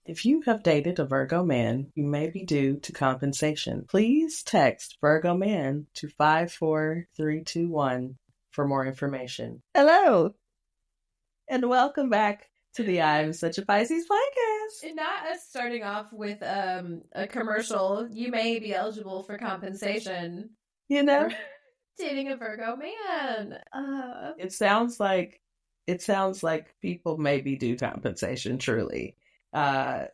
If you have dated a Virgo man, you may be due to compensation. Please text Virgo Man to 54321 for more information. Hello, and welcome back to the I'm Such a Pisces podcast. And not us starting off with a commercial. You may be eligible for compensation. You know, Dating a Virgo man. it sounds like people may be due compensation, truly.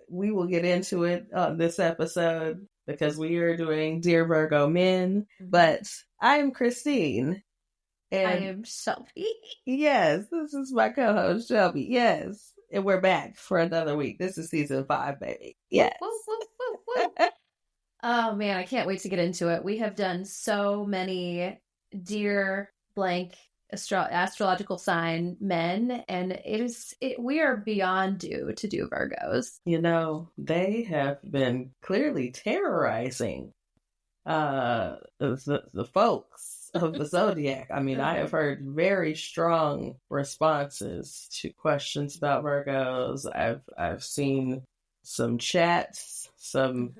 We will get into it on this episode because we are doing Dear Virgo Men, but I am Christine. And I am Shelby. Yes, this is my co-host, Shelby. Yes. And we're back for another week. This is season 5, baby. Yes. Woo, woo, woo, woo. Oh, man, I can't wait to get into it. We have done so many Dear blank astrological sign men, and we are beyond due to do Virgos. You know, they have been clearly terrorizing the folks of the zodiac. I mean, I have heard very strong responses to questions about Virgos. I've seen some chats, some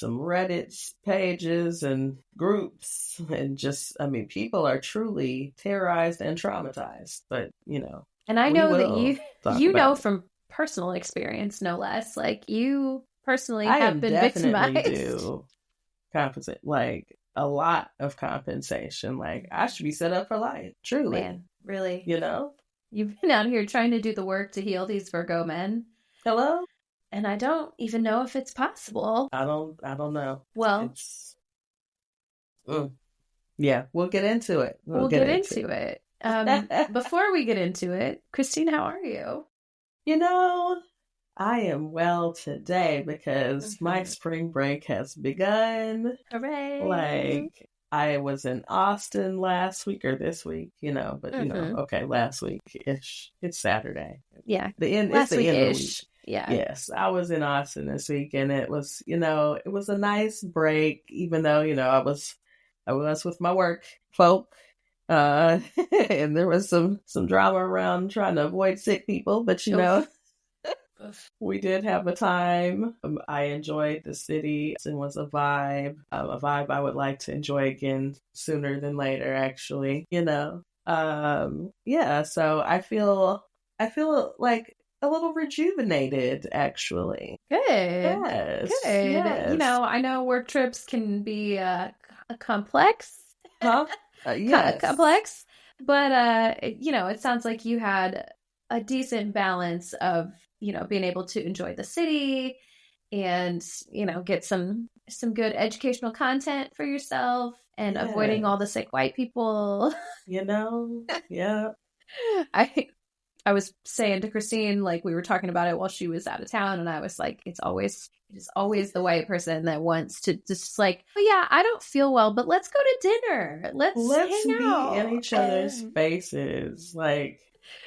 Reddit pages and groups, and just, I mean, people are truly terrorized and traumatized. But and I know that you know from personal experience, no less. Like, you personally have been victimized. Compensate, like a lot of compensation. Like, I should be set up for life, truly. Man, really, you've been out here trying to do the work to heal these Virgo men. Hello. And I don't even know if it's possible. I don't know. Well, yeah, we'll get into it. We'll get into it. Before we get into it, Christine, how are you? I am well today because my spring break has begun. Hooray! Like, I was in Austin last week or this week, but okay, last week-ish. It's Saturday. Yeah. It's the end of the week. Yeah. Yes, I was in Austin this week, and it was, it was a nice break, even though, I was with my work folk, and there was some drama around trying to avoid sick people, but we did have a time. I enjoyed the city. It was a vibe I would like to enjoy again sooner than later, actually. So I feel like a little rejuvenated, actually. Good. Yes. Good. Yes. I know work trips can be complex. Huh? Yes. Complex. But, it sounds like you had a decent balance of, being able to enjoy the city and, get some good educational content for yourself and avoiding all the sick white people. Yeah. I was saying to Christine, like, we were talking about it while she was out of town, and I was like, it is always the white person that wants to just like, oh yeah, I don't feel well, but let's go to dinner. Let's hang out. Be in each other's faces. Like,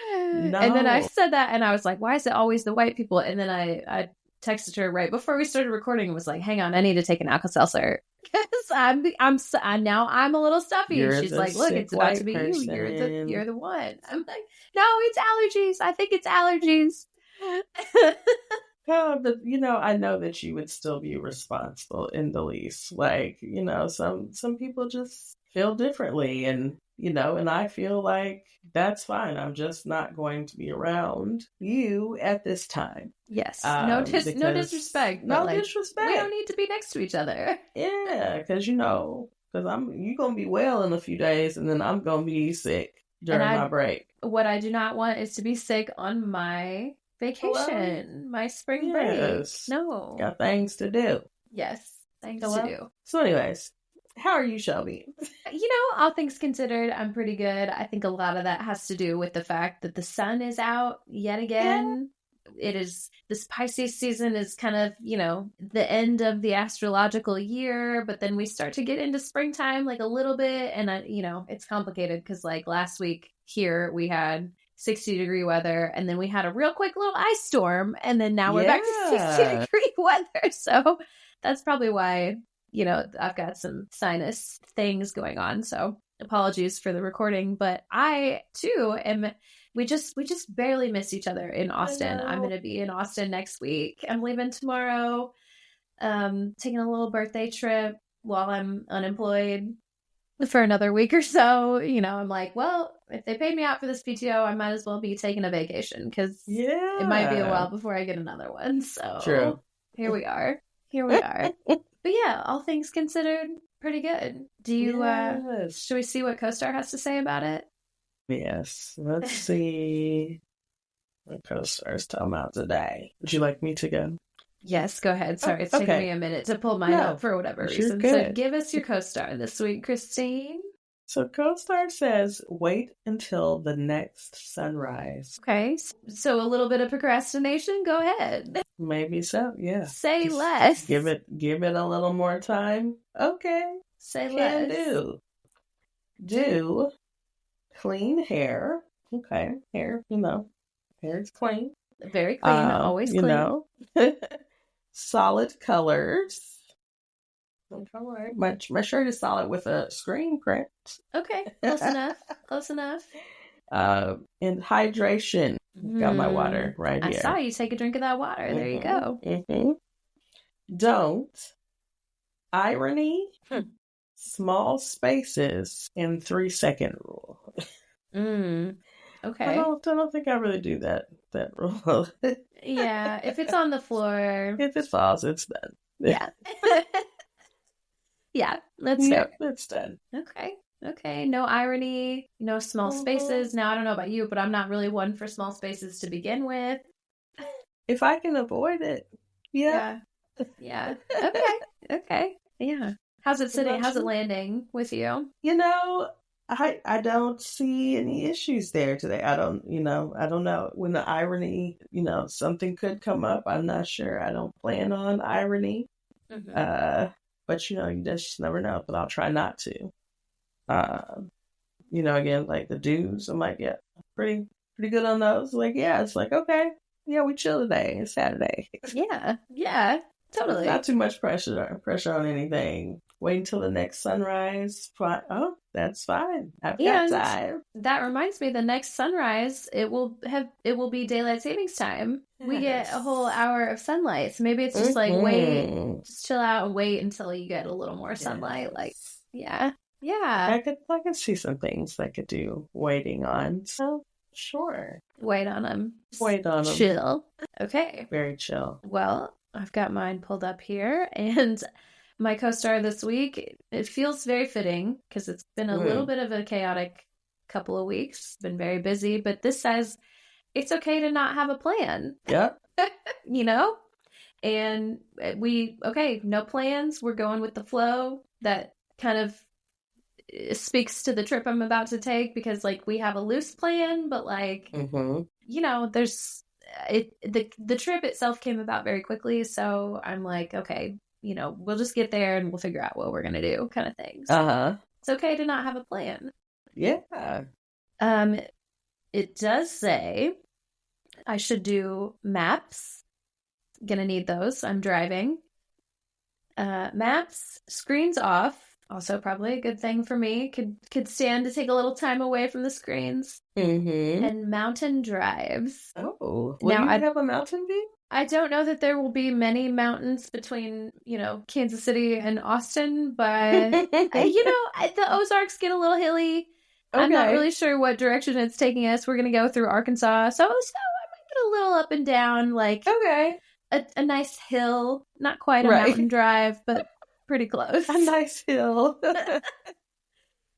no. And then I said that, and I was like, why is it always the white people? And then I texted her right before we started recording and was like, hang on, I need to take an Alka-Seltzer. Because I'm a little stuffy. And she's like, look, it's about to be person. You're the one. I'm like, no, it's allergies. I think it's allergies. But I know that you would still be responsible in the least. Like, some people just feel differently, and and I feel like that's fine. I'm just not going to be around you at this time. Yes. No disrespect. No disrespect. We don't need to be next to each other. Yeah, because you're gonna be well in a few days, and then I'm gonna be sick during my break. What I do not want is to be sick on my vacation, my spring break. No. Got things to do. Yes, things to do. So anyways, how are you, Shelby? All things considered, I'm pretty good. I think a lot of that has to do with the fact that the sun is out yet again. Yeah. This Pisces season is kind of, the end of the astrological year, but then we start to get into springtime like a little bit. And, it's complicated because like last week here we had 60-degree weather, and then we had a real quick little ice storm, and then now we're back to 60-degree weather. So that's probably why, I've got some sinus things going on. So apologies for the recording, but I too am We just barely miss each other in Austin. I'm going to be in Austin next week. I'm leaving tomorrow. Taking a little birthday trip while I'm unemployed for another week or so. You know, I'm like, well, if they paid me out for this PTO, I might as well be taking a vacation because it might be a while before I get another one. So true. Here we are. But yeah, all things considered, pretty good. Do you, should we see what CoStar has to say about it? Yes. Let's see what CoStar's talking about today. Would you like me to go? Yes, go ahead. Sorry, it's taking me a minute to pull mine up for whatever reason. So give us your CoStar this week, Christine. So CoStar says, wait until the next sunrise. Okay, so a little bit of procrastination. Go ahead. Maybe so, yeah. Say just less. Give it a little more time. Okay. Say less. Do clean hair. Okay, hair, hair is clean. Very clean, always clean. Solid colors. My shirt is solid with a screen print. Okay, close enough. And hydration. Got my water right here. I saw you take a drink of that water. There you go. Don't irony, small spaces, and 3-second rule. Okay. I don't think I really do that rule. Yeah, if it's on the floor. If it falls, it's done. Yeah. Yeah, let's go. It's done. Okay. No irony, no small spaces. Now, I don't know about you, but I'm not really one for small spaces to begin with. If I can avoid it. Yeah. Okay. Yeah. How's it sitting? How's it landing with you? I don't see any issues there today. I don't know when the irony, something could come up. I'm not sure. I don't plan on irony. But you just never know, but I'll try not to. Again, like the do's, I'm like, yeah, pretty good on those. Like, yeah, it's like, okay, yeah, we chill today. It's Saturday. Yeah, totally. Not too much pressure on anything. Wait until the next sunrise. Oh, that's fine. I've got time. That reminds me, the next sunrise, it will be daylight savings time. Yes. We get a whole hour of sunlight. So maybe it's just like wait, just chill out and wait until you get a little more sunlight. Yes. Like, yeah. I could see some things I could do waiting on. So sure. Wait on them. Chill. Okay. Very chill. Well, I've got mine pulled up here, and my CoStar this week, it feels very fitting because it's been a little bit of a chaotic couple of weeks. Been very busy, but this says it's okay to not have a plan. Yep. And no plans. We're going with the flow. That kind of speaks to the trip I'm about to take because we have a loose plan, but there's the trip itself came about very quickly. So I'm like, okay, we'll just get there and we'll figure out what we're going to do kind of thing. So it's okay to not have a plan. Yeah. It does say I should do maps. Gonna need those. I'm driving. Maps, screens off. Also probably a good thing for me. Could stand to take a little time away from the screens. And mountain drives. Oh. Will you have a mountain view? I don't know that there will be many mountains between, Kansas City and Austin, but, the Ozarks get a little hilly. Okay. I'm not really sure what direction it's taking us. We're going to go through Arkansas. So I might get a little up and down, a nice hill. Not quite a mountain drive, but pretty close. A nice hill.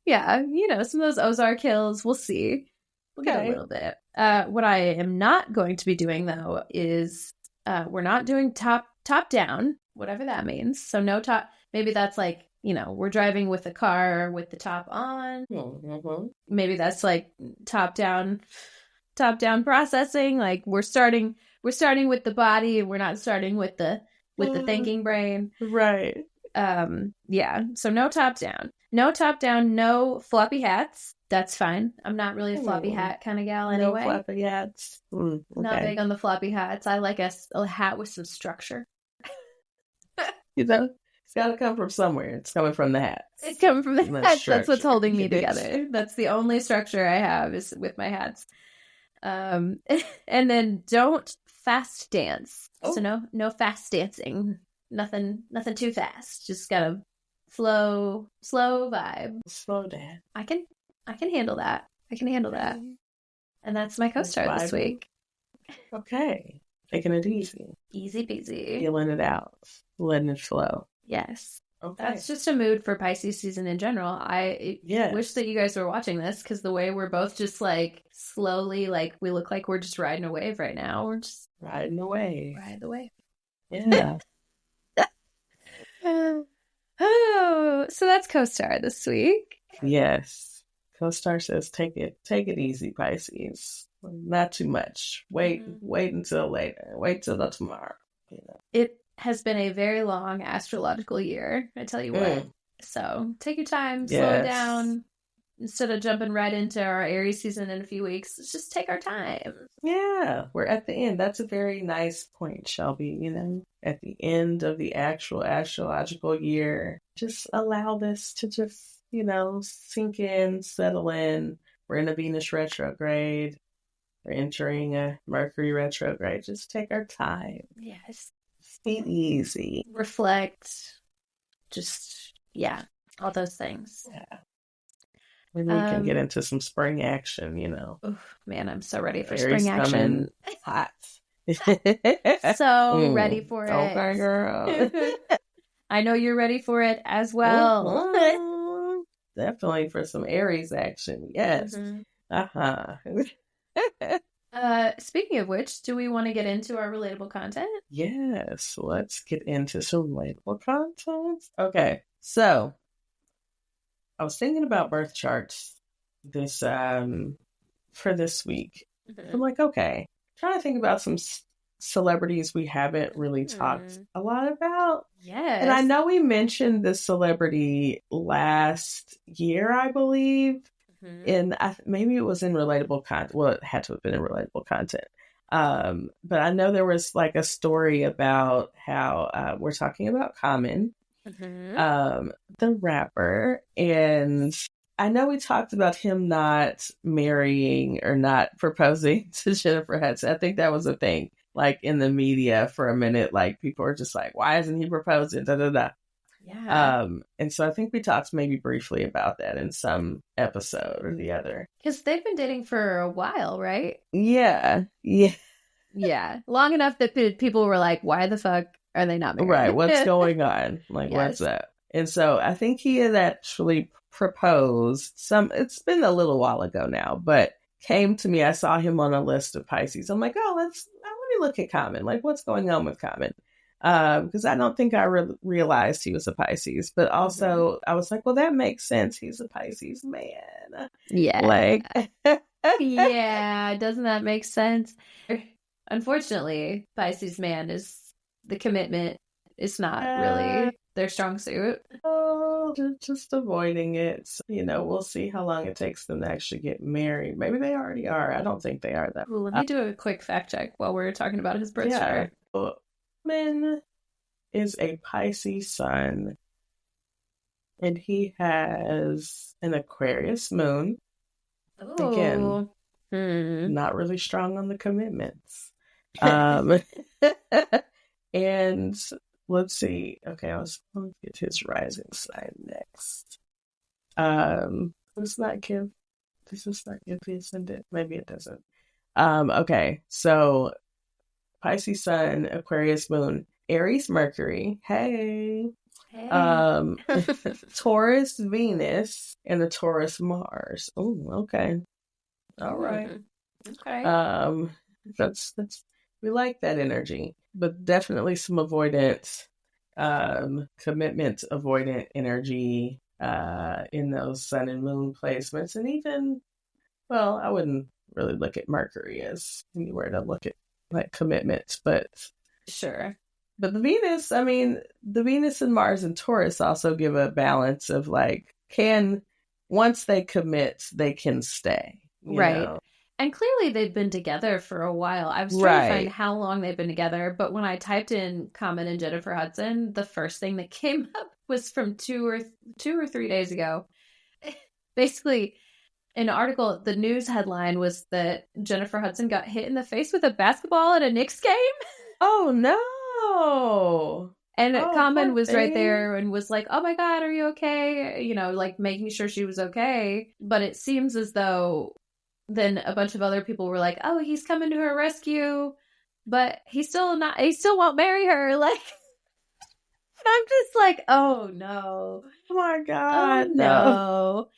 Yeah, some of those Ozark hills. We'll see. We'll get a little bit. What I am not going to be doing, though, is we're not doing top down, whatever that means. So no top. Maybe that's we're driving with a car with the top on. Maybe that's top down processing. We're starting with the body. We're not starting with the thinking brain. Right. Yeah. So no top down. No floppy hats. That's fine. I'm not really a floppy hat kind of gal anyway. No floppy hats. Okay. Not big on the floppy hats. I like a hat with some structure. It's got to come from somewhere. It's coming from the hats. It's coming from the hats. That's what's holding me together. That's the only structure I have is with my hats. And then don't fast dance. Oh. So no fast dancing. Nothing too fast. Just gotta slow vibe. Slow down. I can handle that. And that's my co-star this week. Okay. Taking it easy. Easy peasy. Feeling it out. Letting it flow. Yes. Okay. That's just a mood for Pisces season in general. I wish that you guys were watching this, because the way we're both just like slowly, like we look like we're just riding a wave right now. We're just riding away. Ride the wave. Yeah. Oh, so that's co-star this week. Yes. Co-star says take it easy, Pisces. Not too much. Wait until later. Wait till tomorrow. You know. It has been a very long astrological year, I tell you what. So take your time, slow it down. Instead of jumping right into our Aries season in a few weeks, let's just take our time. Yeah, we're at the end. That's a very nice point, Shelby. You know, at the end of the actual astrological year, just allow this to just, you know, sink in, settle in. We're in a Venus retrograde. We're entering a Mercury retrograde. Just take our time. Yes. Be easy. Reflect. Just, yeah, all those things. Yeah. Maybe we can get into some spring action, you know. Oof, man, I'm so ready for Aries spring action. Hot. So ready for it. Okay, girl. I know you're ready for it as well. Definitely for some Aries action. Yes. Speaking of which, do we want to get into our relatable content? Yes, let's get into some relatable content. Okay, so I was thinking about birth charts this for this week. I'm like, okay, trying to think about some celebrities we haven't really talked a lot about. Yes. And I know we mentioned this celebrity last year, I believe. And maybe it was in relatable content. Well, it had to have been in relatable content. But I know there was like a story about how we're talking about Common, the rapper. And I know we talked about him not marrying or not proposing to Jennifer Hudson. I think that was a thing, like in the media for a minute. Like people were just like, why isn't he proposing? Da, da, da. Yeah. And so I think we talked maybe briefly about that in some episode or the other. Because they've been dating for a while, right? Yeah. Yeah. Long enough that people were like, why the fuck are they not married? Right. What's going on? Like, what's that? And so I think he had actually proposed it's been a little while ago now, but came to me. I saw him on a list of Pisces. I'm like, let me look at Common. Like, what's going on with Common? Because I don't think I realized he was a Pisces, but also I was like, well, that makes sense. He's a Pisces man. Yeah. Like, yeah. Doesn't that make sense? Unfortunately, Pisces man is the commitment. It's not really their strong suit. Oh, just avoiding it. So, you know, we'll see how long it takes them to actually get married. Maybe they already are. I don't think they are though. Ooh, let me do a quick fact check while we're talking about his birth chart. Man is a Pisces sun, and he has an Aquarius moon. Ooh. Again, not really strong on the commitments. And let's see. Okay, I was going to get his rising sign next. Does this not give the ascendant? Maybe it doesn't. Okay, so Pisces sun, Aquarius moon, Aries Mercury, hey. Taurus Venus, and the Taurus Mars. Oh, okay. All right. Okay. That's we like that energy, but definitely some avoidant, commitment avoidant energy in those sun and moon placements. And even, well, I wouldn't really look at Mercury as anywhere to look at like commitments, but sure. But the Venus and Mars and Taurus also give a balance of like, once they commit, they can stay. Right. know? And clearly they've been together for a while. I was trying to find how long they've been together, but when I typed in Common and Jennifer Hudson, the first thing that came up was from 2 or 3 days ago. Basically, an article, the news headline was that Jennifer Hudson got hit in the face with a basketball at a Knicks game. Oh no. And Common poor was right thing. there and was like, oh my God, are you okay? You know, like making sure she was okay. But it seems as though then a bunch of other people were like, oh, he's coming to her rescue, but he still won't marry her. Like, I'm just like, oh no. Oh my God. Oh no.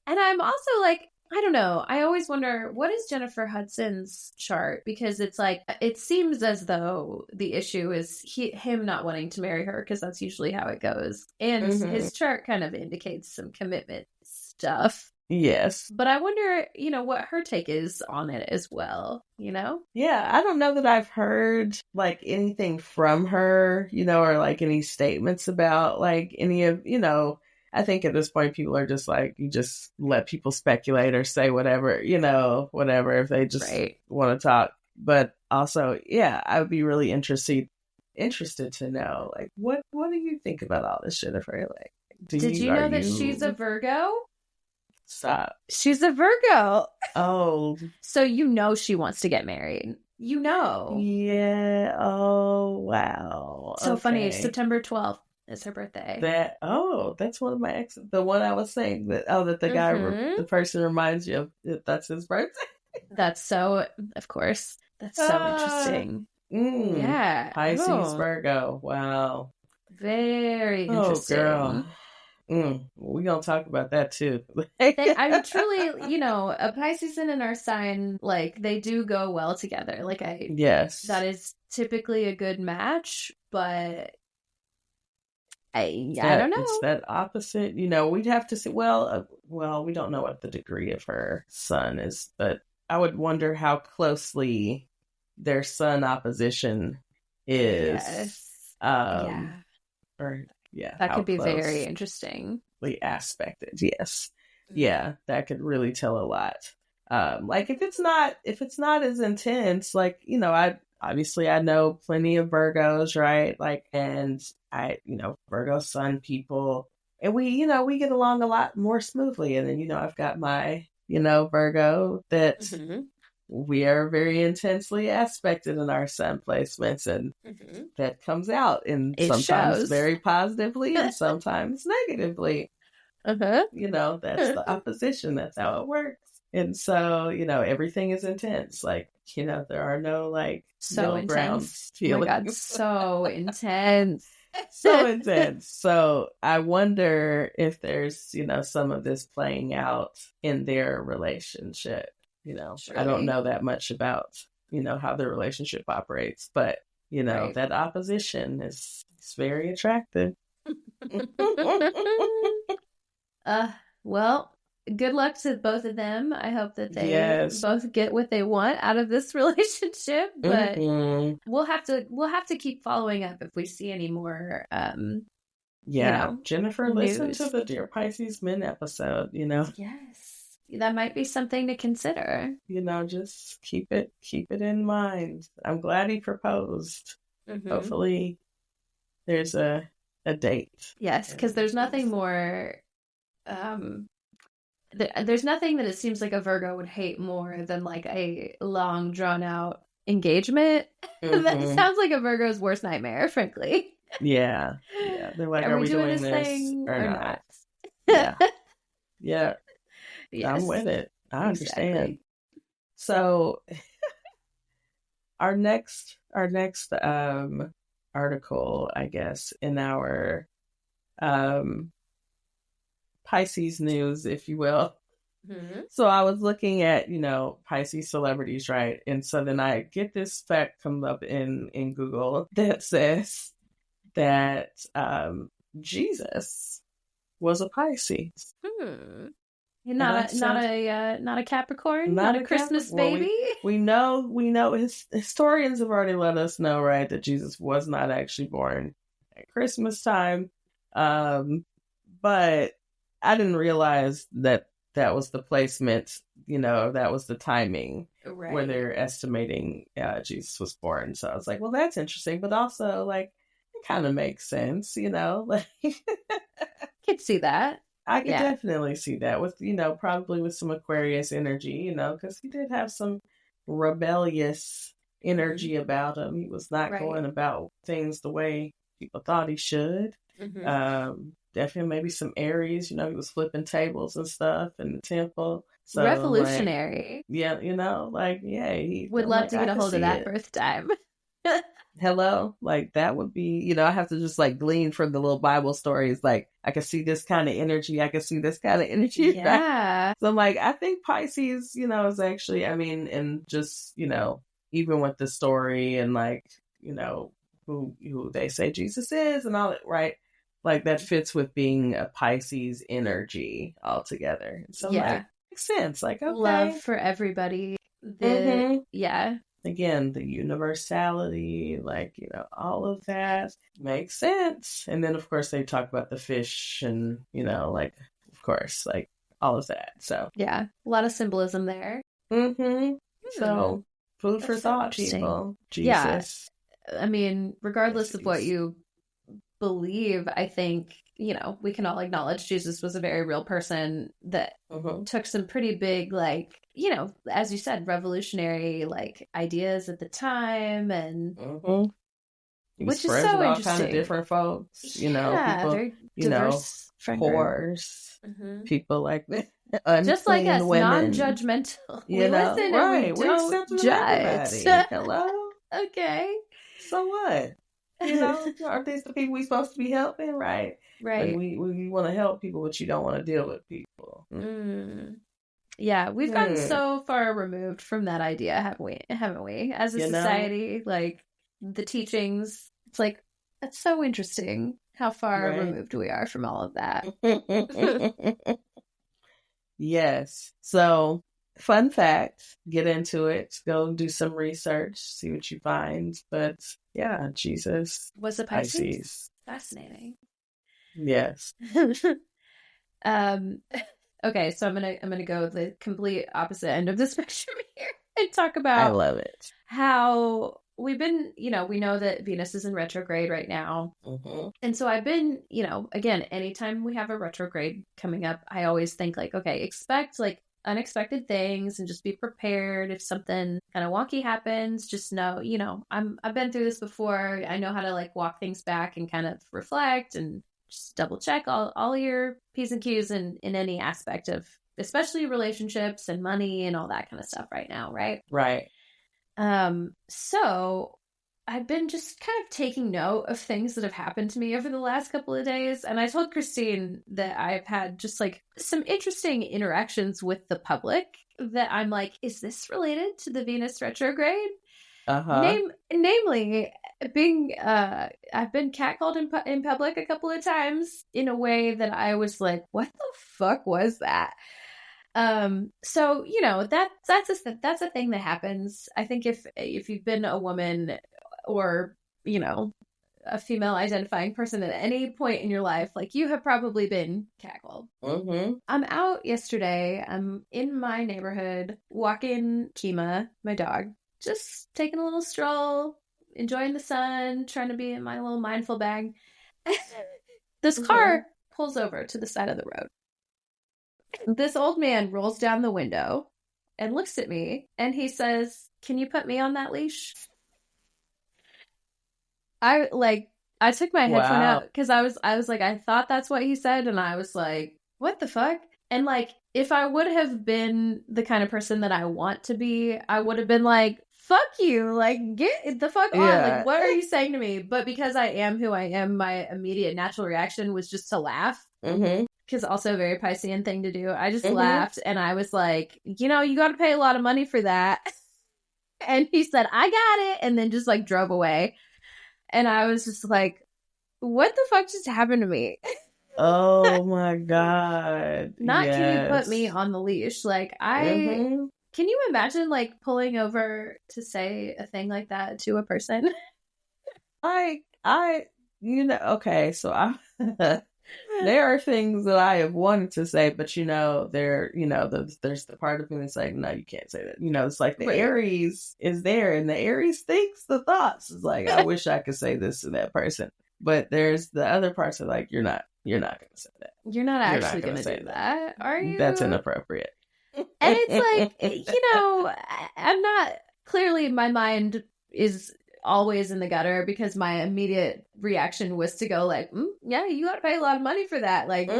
And I'm also like, I don't know. I always wonder, what is Jennifer Hudson's chart? Because it's like, it seems as though the issue is him not wanting to marry her, because that's usually how it goes. And his chart kind of indicates some commitment stuff. Yes. But I wonder, you know, what her take is on it as well, you know? Yeah, I don't know that I've heard like anything from her, you know, or like any statements about like any of, you know, I think at this point people are just like, you just let people speculate or say whatever, you know, whatever if they just want to talk. But also, yeah, I would be really interested to know like what do you think about all this, Jennifer? Like, did you know that she's a Virgo? Stop. She's a Virgo. Oh. So you know she wants to get married. You know. Yeah. Oh, wow. So funny. September 12th is her birthday. That's one of my exes. The one I was saying that, that the guy, the person reminds you of, that's his birthday. That's so, of course. That's so interesting. Yeah. Pisces, Virgo. Wow. Very interesting. Oh, girl. We're going to talk about that too. I'm truly, you know, a Pisces and our sign, like, they do go well together. Like, yes, that is typically a good match, but I don't know. It's that opposite, you know, we'd have to see, well, we don't know what the degree of her sun is, but I would wonder how closely their sun opposition is. Yes. Yeah, that could be very interesting. Aspected, yes. Yeah, that could really tell a lot. Like if it's not as intense, like, you know, I know plenty of Virgos, right? Like, and Virgo sun people, and we get along a lot more smoothly. And then, I've got my, Virgo that we are very intensely aspected in our sun placements, and that comes out in sometimes shows. Very positively and sometimes negatively. That's the opposition. That's how it works. And so, everything is intense. Like, there are no like so middle ground feelings. Oh my God, so intense. So intense. So I wonder if there's, some of this playing out in their relationship. I don't know that much about, how their relationship operates, but, that opposition is very attractive. Well, good luck to both of them. I hope that they both get what they want out of this relationship, but we'll have to keep following up if we see any more Jennifer, listen to the Dear Pisces Men episode, Yes. That might be something to consider. Just keep it in mind. I'm glad he proposed. Hopefully there's a date. Yes, because there's nothing more there's nothing that it seems like a Virgo would hate more than like a long drawn out engagement. That sounds like a Virgo's worst nightmare, frankly. Yeah. They're like, are we doing this thing or not? Yeah. Yes. I'm with it. I understand. So our next article, I guess, in our Pisces news, if you will. So I was looking at, Pisces celebrities, right? And so then I get this fact come up in Google that says that Jesus was a Pisces. Not a Capricorn, not a Christmas baby. We know historians have already let us know, right, that Jesus was not actually born at Christmas time. But I didn't realize that was the placement, that was the timing where they're estimating Jesus was born. So I was like, well, that's interesting, but also like it kind of makes sense, like could see that. I could definitely see that with, probably with some Aquarius energy, because he did have some rebellious energy about him. He was not going about things the way people thought he should. Definitely maybe some Aries, he was flipping tables and stuff in the temple. So, revolutionary. He would love to get a hold of that birth time. Hello, that would be, I have to just glean from the little Bible stories. I can see this kind of energy. I can see this kind of energy. Yeah. So I think Pisces, is actually, and just, even with the story and who they say Jesus is and all that, right? That fits with being a Pisces energy altogether. So makes sense. Okay. Love for everybody. Again, the universality, all of that makes sense. And then, of course, they talk about the fish and, of course, all of that. So, yeah, a lot of symbolism there. So, food for thought, people. Jesus. Yeah. Regardless of what you believe, I think, we can all acknowledge Jesus was a very real person that took some pretty big, as you said, revolutionary, ideas at the time, and which is so interesting. All kind of different folks, people, very diverse, whores, people like that. Just like us, women. Non-judgmental. We listen and we don't judge. Hello? Okay. So what? Aren't these the people we supposed to be helping? Right. We want to help people, but you don't want to deal with people. Yeah, we've gotten so far removed from that idea, haven't we? As a society, the teachings, it's that's so interesting how far removed we are from all of that. Yes. So, fun fact, get into it, go do some research, see what you find. But yeah, Jesus was a Pisces. Fascinating. Yes. Okay, so I'm gonna go the complete opposite end of the spectrum here and talk about. I love it. How we've been, we know that Venus is in retrograde right now, and so I've been, again, anytime we have a retrograde coming up, I always think okay, expect unexpected things and just be prepared if something kind of wonky happens. Just know, I've been through this before. I know how to walk things back and kind of reflect and just double check all your P's and Q's in any aspect of, especially relationships and money and all that kind of stuff right now, right? Right. So I've been just kind of taking note of things that have happened to me over the last couple of days. And I told Christine that I've had just some interesting interactions with the public that I'm is this related to the Venus retrograde? Namely, being, I've been catcalled in public a couple of times in a way that I was what the fuck was that? So, that's a thing that happens. I think if you've been a woman or, a female identifying person at any point in your life, you have probably been cackled. I'm out yesterday. I'm in my neighborhood walking Kima, my dog, just taking a little stroll, enjoying the sun, trying to be in my little mindful bag. This car pulls over to the side of the road. This old man rolls down the window and looks at me and he says, "Can you put me on that leash?" I took my headphone out because I was I thought that's what he said, and I was what the fuck? And if I would have been the kind of person that I want to be, I would have been fuck you, get the fuck on. What are you saying to me? But because I am who I am, my immediate natural reaction was just to laugh. Because also a very Piscean thing to do. I just laughed and I was you got to pay a lot of money for that. And he said, "I got it," and then just drove away. And I was just what the fuck just happened to me? Oh my God. Not can you put me on the leash? Can you imagine pulling over to say a thing like that to a person? Okay, so there are things that I have wanted to say, but there's the part of me that's no, you can't say that. It's the Aries is there, and the Aries thinks the thoughts. It's I wish I could say this to that person. But there's the other parts of you're not You're not going to say that. You're not actually going to do that, are you? That's inappropriate. And it's like, I'm not, clearly my mind is always in the gutter because my immediate reaction was to go like, yeah, you got to pay a lot of money for that. Like,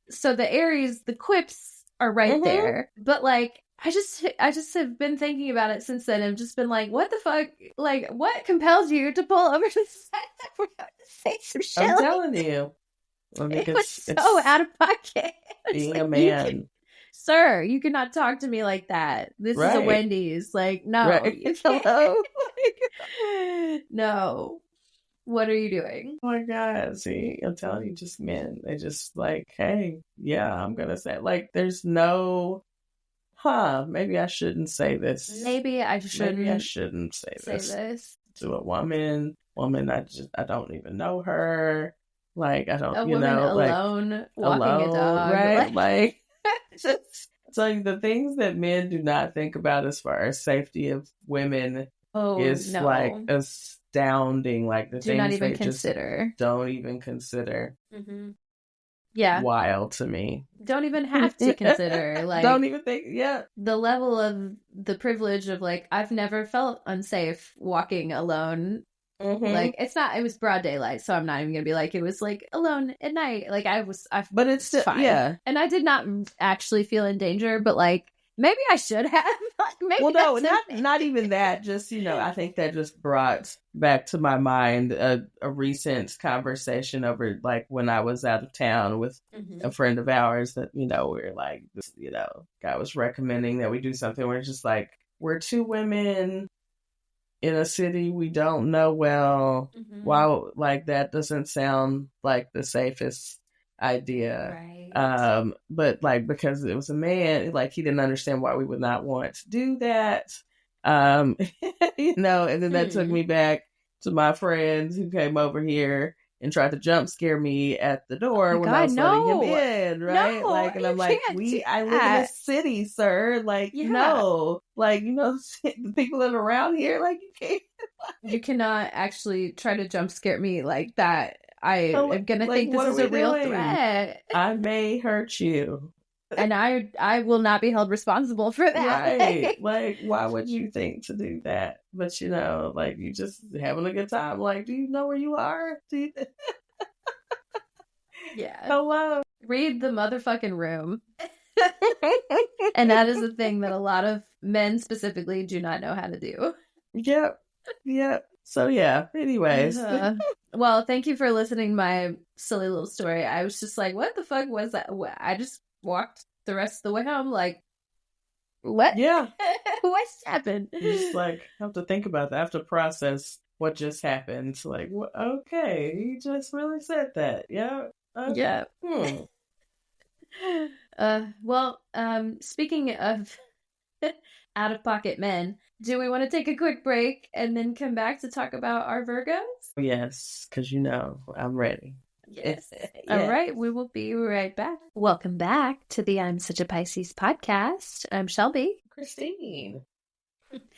so the Aries, the quips are right there. But like, I just have been thinking about it since then. I've just been like, what the fuck? Like, what compels you to pull over to the side that we're going to say some shit? I'm telling you. It was so out of pocket. Being a man. Sir, you cannot talk to me like that. This is a Wendy's. Like, no. Right. Hello? No. What are you doing? Oh my God. See, I'm telling you, just men. They just like, hey, yeah, I'm going to say, like, there's no, maybe I shouldn't say this. Maybe I shouldn't say this. To a woman, I don't even know her. Like, I don't, a woman alone, like, walking a dog. Right? Like just so the things that men do not think about as far as safety of women is like astounding. Like the things not even they consider. Just don't even consider. Mm-hmm. Yeah. Wild to me. Don't even have to consider. Like, don't even think, the level of the privilege of like, I've never felt unsafe walking alone. Like, it was broad daylight, so I'm not even gonna be like, it was like alone at night. Like, but it's still fine. Yeah. And I did not actually feel in danger, but like, maybe I should have. Like, maybe not even that. Just, I think that just brought back to my mind a recent conversation over like when I was out of town with a friend of ours that, we were like, this, guy was recommending that we do something where it's just like, we're two women in a city we don't know well. Wow, like that doesn't sound like the safest idea. Right. But like, because it was a man, like he didn't understand why we would not want to do that. And then that took me back to my friends who came over here and tried to jump scare me at the door when I was letting him in, right? No, like, and I'm like, I live in a city, sir. Like, no, like, the people that are around here, like, you can't. You cannot actually try to jump scare me like that. I am going to think this is a real threat. I may hurt you. And I will not be held responsible for that. Right. Like, why would you think to do that? But, like, you just having a good time. Like, do you know where you are? Yeah. Hello. Read the motherfucking room. And that is the thing that a lot of men specifically do not know how to do. Yep. So, yeah. Anyways. Well, thank you for listening to my silly little story. I was just like, what the fuck was that? I just walked the rest of the way home like, what? Yeah. What's happened? You just like have to think about that. I have to process what just happened. It's like, okay, you just really said that. Yeah. Yeah. Well, speaking of out of pocket men, do we want to take a quick break and then come back to talk about our Virgos? Yes, because I'm ready. Yes. All right, we will be right back. Welcome back to the I'm Such a Pisces podcast. I'm Shelby. Christine.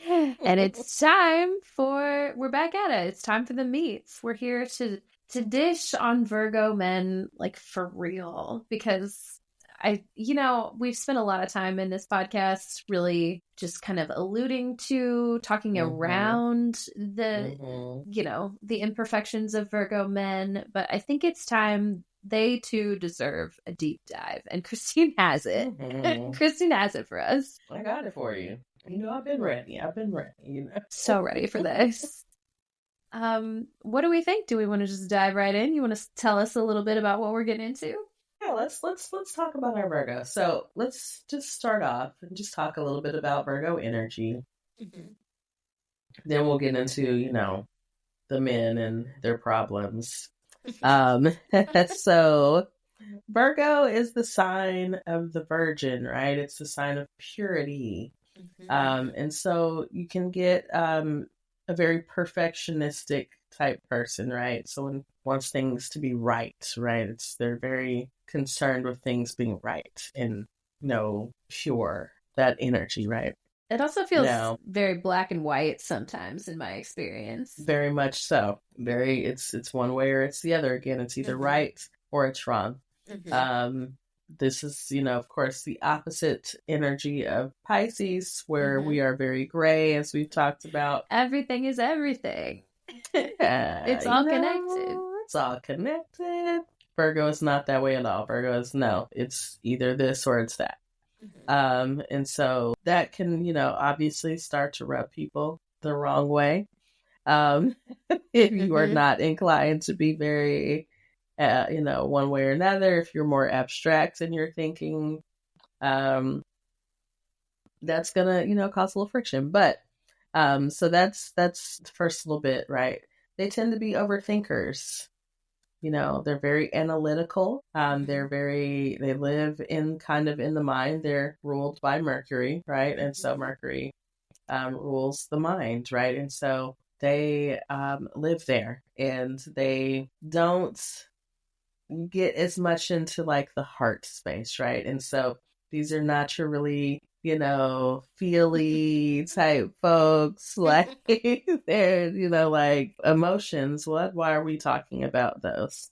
And it's time we're back at it. It's time for the meats. We're here to dish on Virgo men, like, for real, because we've spent a lot of time in this podcast really just kind of alluding to, talking around the, the imperfections of Virgo men. But I think it's time they too deserve a deep dive. And Christine has it. Christine has it for us. I got it for you. I've been ready. So ready for this. What do we think? Do we want to just dive right in? You want to tell us a little bit about what we're getting into? Yeah, let's talk about our Virgo. So let's just start off and just talk a little bit about Virgo energy. Then we'll get into, the men and their problems. So Virgo is the sign of the Virgin, right? It's the sign of purity. And so you can get a very perfectionistic type person, right? Someone wants things to be right? They're very concerned with things being right and pure, that energy, right? It also feels very black and white sometimes in my experience. Very much so. It's one way or it's the other. Again, it's either right or a Tron. Mm-hmm. This is, of course, the opposite energy of Pisces, where Mm-hmm. we are very gray, as we've talked about. Everything is everything. Yeah, It's all connected. it's all connected. Virgo is not that way at all. Virgo is no, it's either this or it's that. And so that can, obviously start to rub people the wrong way. If you are Mm-hmm. not inclined to be very, one way or another, if you're more abstract in your thinking, that's gonna, cause a little friction. But, so that's the first little bit, right? They tend to be overthinkers. They're very analytical. They live in kind of in the mind. They're ruled by Mercury, right? And so Mercury rules the mind, right? And so they live there, and they don't get as much into like the heart space, right? And so these are not your really, feely type folks. Like they're, like emotions. Why are we talking about those?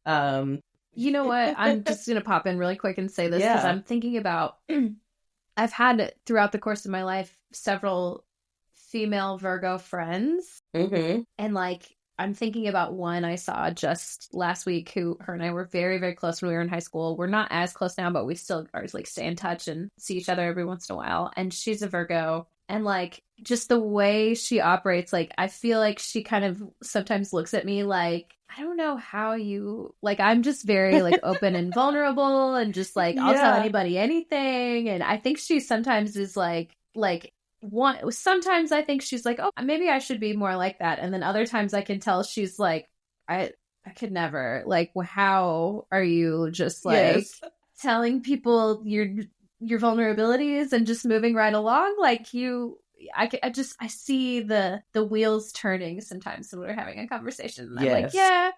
You know what? I'm just going to pop in really quick and say this because I'm thinking about, I've had throughout the course of my life several female Virgo friends. Mm-hmm. And like, I'm thinking about one I saw just last week who her and I were very, very close when we were in high school. We're not as close now, but we still are like stay in touch and see each other every once in a while. And she's a Virgo. And like, just the way she operates, like, I feel like she kind of sometimes looks at me like, I don't know how you, like, I'm just very like open and vulnerable and just like, I'll tell anybody anything. And I think she sometimes is like, sometimes I think she's like, oh, maybe I should be more like that. And then other times I can tell she's like, I could never, like, how are you just like telling people your vulnerabilities and just moving right along? Like I see the wheels turning sometimes when we're having a conversation. And I'm like, yeah,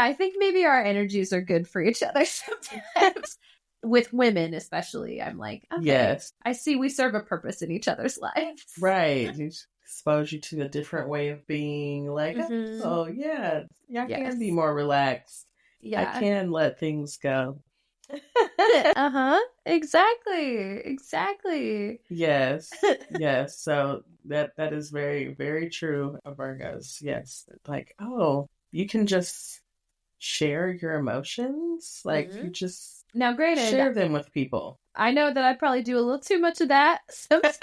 I think maybe our energies are good for each other sometimes. With women especially, I'm like, okay, I see we serve a purpose in each other's lives. Right. You expose you to a different way of being. Like, oh, yeah, I can be more relaxed. Yeah. I can let things go. Exactly. Yes. So that is very, very true of Virgos. Yes. Like, oh, you can just share your emotions. Like, you just now, granted, share them with people. I know that I probably do a little too much of that sometimes.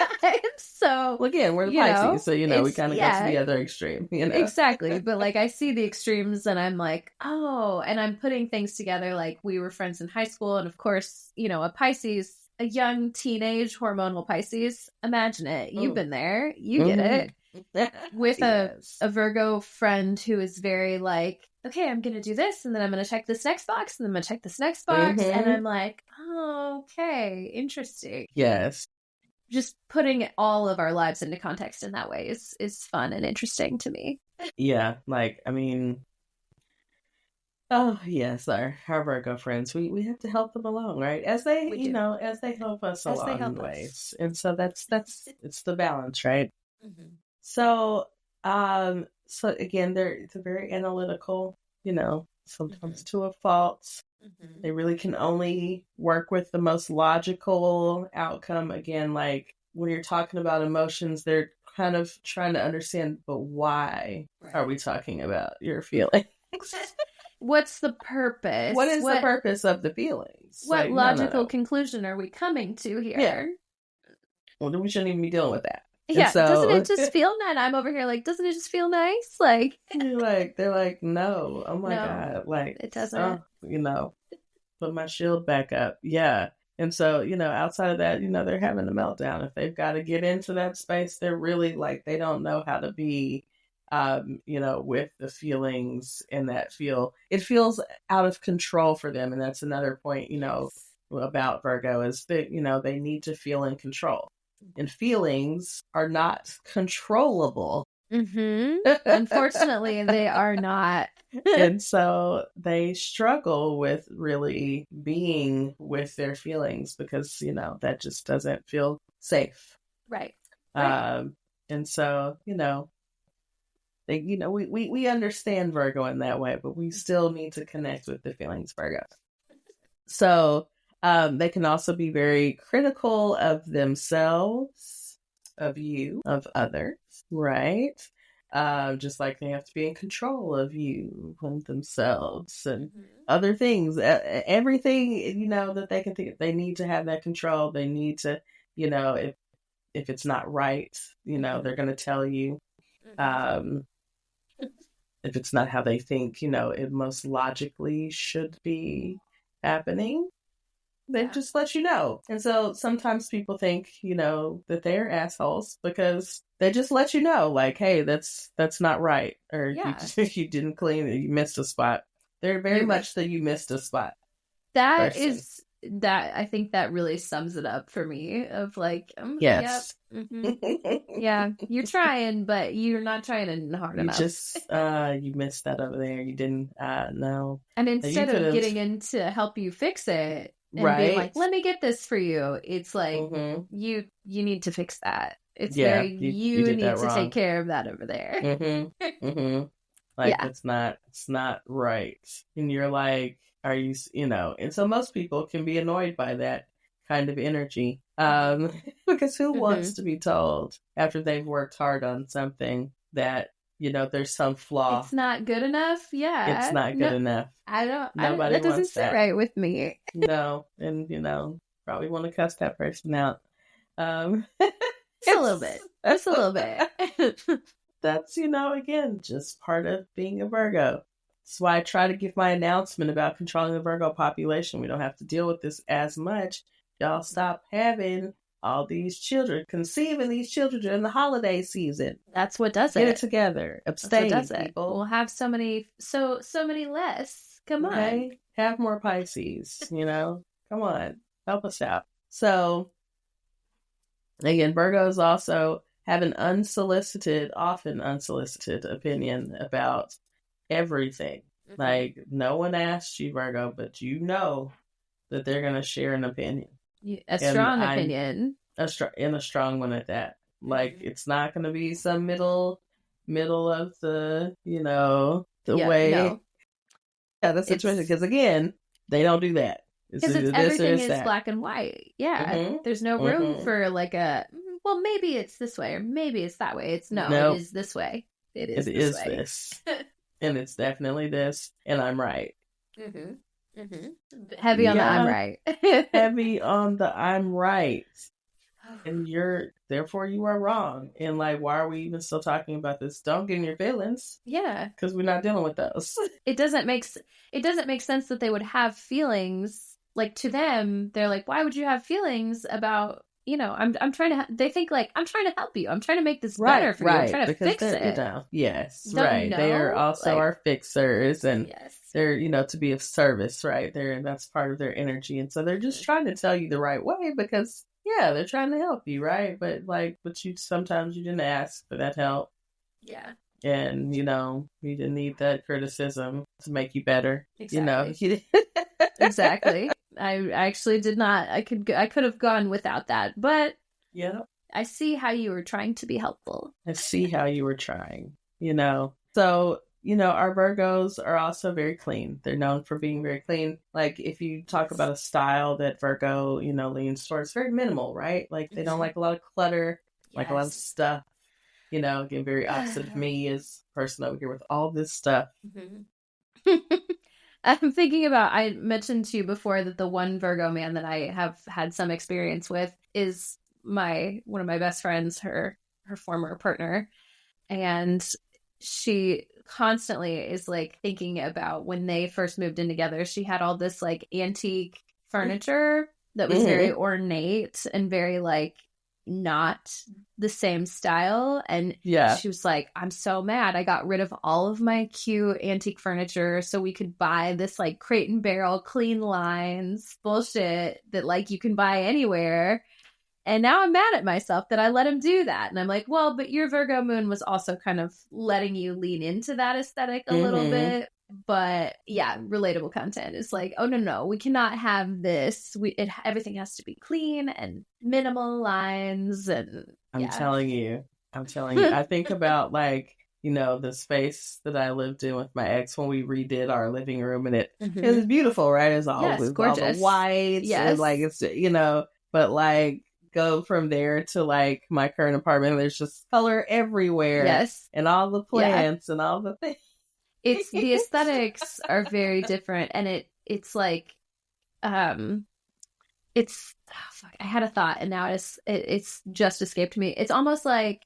So, well, again, we're the Pisces, so we kind of go to the other extreme. Exactly. But like, I see the extremes, and I'm like, oh, and I'm putting things together. Like, we were friends in high school, and of course, a Pisces, a young teenage hormonal Pisces. Imagine it. You've been there. You get it. With a Virgo friend who is very like, okay, I'm going to do this, and then I'm going to check this next box, and then I'm going to check this next box, and I'm like, oh, okay, interesting. Yes. Just putting all of our lives into context in that way is fun and interesting to me. Yeah, like, I mean, oh, yes, our Virgo friends, we have to help them along, right? As they, as they help us along in ways. And so that's it's the balance, right? Mm-hmm. So again, they're very analytical, sometimes to a fault. They really can only work with the most logical outcome. Again, like when you're talking about emotions, they're kind of trying to understand, but why are we talking about your feelings? What's the purpose? What is the purpose of the feelings? What logical conclusion are we coming to here? Yeah. Well, then we shouldn't even be dealing with that. Yeah, so, doesn't it just feel nice? I'm over here like, doesn't it just feel nice? Like, they're like, no, oh my God, like it doesn't. Put my shield back up, yeah. And so, outside of that, they're having a meltdown. If they've got to get into that space, they're really like they don't know how to be, with the feelings and that it feels out of control for them, and that's another point, about Virgo is that they need to feel in control. And feelings are not controllable. Unfortunately, they are not. And so they struggle with really being with their feelings because, that just doesn't feel safe. Right. And so, they, we understand Virgo in that way, but we still need to connect with the feelings Virgo. So they can also be very critical of themselves, of you, of others, right? Just like they have to be in control of you and themselves and other things, everything, that they can think. They need to have that control. They need to, if it's not right, they're going to tell you. If it's not how they think, it most logically should be happening, they just let you know. And so sometimes people think, that they're assholes because they just let you know, like, hey, that's not right. Or you didn't clean it, you missed a spot. They're very much that you missed a spot. That I think that really sums it up for me of like, yes. Yep, yeah, you're trying, but you're not trying hard enough. You just, you missed that over there. You didn't, know. And instead of getting in to help you fix it and being like, let me get this for you, it's like, you need to fix that. It's you need to take care of that over there. Like, it's not right. And you're like, are you, and so most people can be annoyed by that kind of energy. Because who wants to be told after they've worked hard on something that, there's some flaw. It's not good enough. Yeah. It's not good enough. Nobody that doesn't sit right with me. No. And, probably want to cuss that person out. Just a little bit. Just a little bit. That's, again, just part of being a Virgo. That's why I try to give my announcement about controlling the Virgo population. We don't have to deal with this as much. Y'all stop having all these children, conceiving these children during the holiday season. That's what does it. Get it together. Abstain, does it. people. We'll have so many less. Come on. Have more Pisces, Come on. Help us out. So, again, Virgos also have an often unsolicited opinion about everything. Like, no one asked you, Virgo, but that they're going to share an opinion. A strong opinion. A strong one at that. Like, it's not going to be some middle of the, way. No. Yeah, the situation. Because, again, they don't do that. Because everything is black and white. Yeah. There's no room for like well, maybe it's this way or maybe it's that way. It is this way. It is this. And it's definitely this. And I'm right. Heavy on the I'm right. Heavy on the I'm right. And therefore you are wrong. And like, why are we even still talking about this? Don't get in your feelings. Yeah. Because we're not dealing with those. It doesn't make sense that they would have feelings. Like, to them, they're like, why would you have feelings about, I'm trying to, they think like, I'm trying to help you. I'm trying to make this better for you. I'm trying to fix it. Yes. Don't know, they are also our fixers, and they're, to be of service, right? That's part of their energy. And so they're just trying to tell you the right way because, they're trying to help you, right? But sometimes you didn't ask for that help. Yeah. And, you didn't need that criticism to make you better. Exactly. Exactly. I actually did not. I could have gone without that, but I see how you were trying to be helpful. I see how you were trying, So, our Virgos are also very clean. They're known for being very clean. Like, if you talk about a style that Virgo, leans towards, very minimal, right? Like, they don't like a lot of clutter, like a lot of stuff. Again, very opposite of me as a person over here with all this stuff. I'm thinking about, I mentioned to you before that the one Virgo man that I have had some experience with is one of my best friends, her former partner. And she constantly is like thinking about when they first moved in together. She had all this like antique furniture that was very ornate and very like not the same style. And she was like, I'm so mad. I got rid of all of my cute antique furniture so we could buy this like Crate and Barrel clean lines bullshit that like you can buy anywhere. And now I'm mad at myself that I let him do that. And I'm like, well, but your Virgo moon was also kind of letting you lean into that aesthetic a little bit. But relatable content is like, oh no, we cannot have this. Everything has to be clean and minimal lines. And I'm telling you. I think about like the space that I lived in with my ex when we redid our living room, and it Mhm. was beautiful, right? It's all Yes, with all the gorgeous. whites, Yes. and like it's but like go from there to like my current apartment, there's just color everywhere, Yes. and all the Yeah. plants and all the things. It's the aesthetics are very different, and it's like it's fuck, I had a thought and now it's just escaped me. It's almost like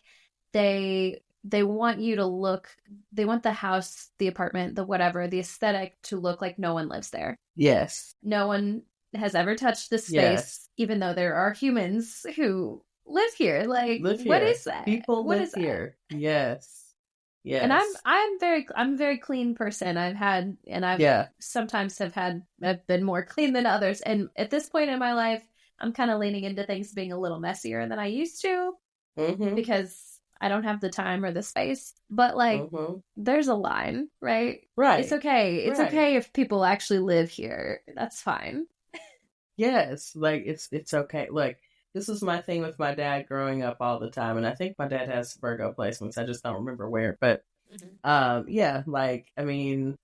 they want you to look, they want the house, the apartment, the whatever, the aesthetic to look like no one lives there. Yes. No one has ever touched this space, Yes. even though there are humans who live here. Like, what is that? People what live is that? here. Yes. Yes. And I'm a very clean person. I've sometimes I've been more clean than others. And at this point in my life, I'm kind of leaning into things being a little messier than I used to, because I don't have the time or the space. But like, there's a line, right? Right. It's okay. It's okay if people actually live here. That's fine. Yes. Like it's okay. Like, this is my thing with my dad growing up all the time. And I think my dad has Virgo placements. I just don't remember where. But yeah, like, I mean,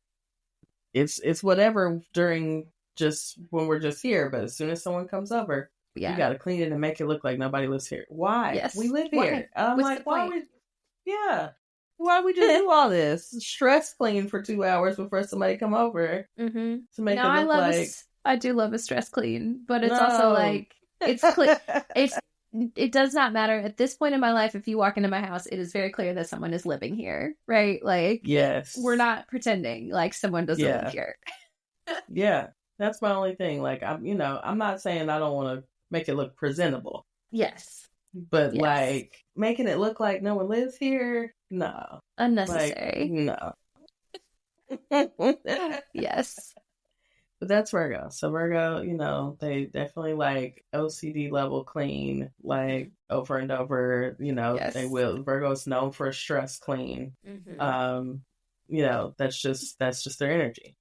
it's whatever during just when we're just here. But as soon as someone comes over, you got to clean it and make it look like nobody lives here. Why? Yes. We live here. I'm What's like, the point? why we just do all this? Stress clean for 2 hours before somebody come over to make it look like... I do love a stress clean, but it's also like, it's clear. It does not matter at this point in my life. If you walk into my house, it is very clear that someone is living here, right? Like, yes, we're not pretending like someone doesn't live here. Yeah, that's my only thing. Like, I'm not saying I don't want to make it look presentable. Yes, but like making it look like no one lives here, no, unnecessary. Like, no. Yes. But that's Virgo. So Virgo, they definitely like OCD level clean, like over and over, they will. Virgo is known for a stress clean. That's just their energy.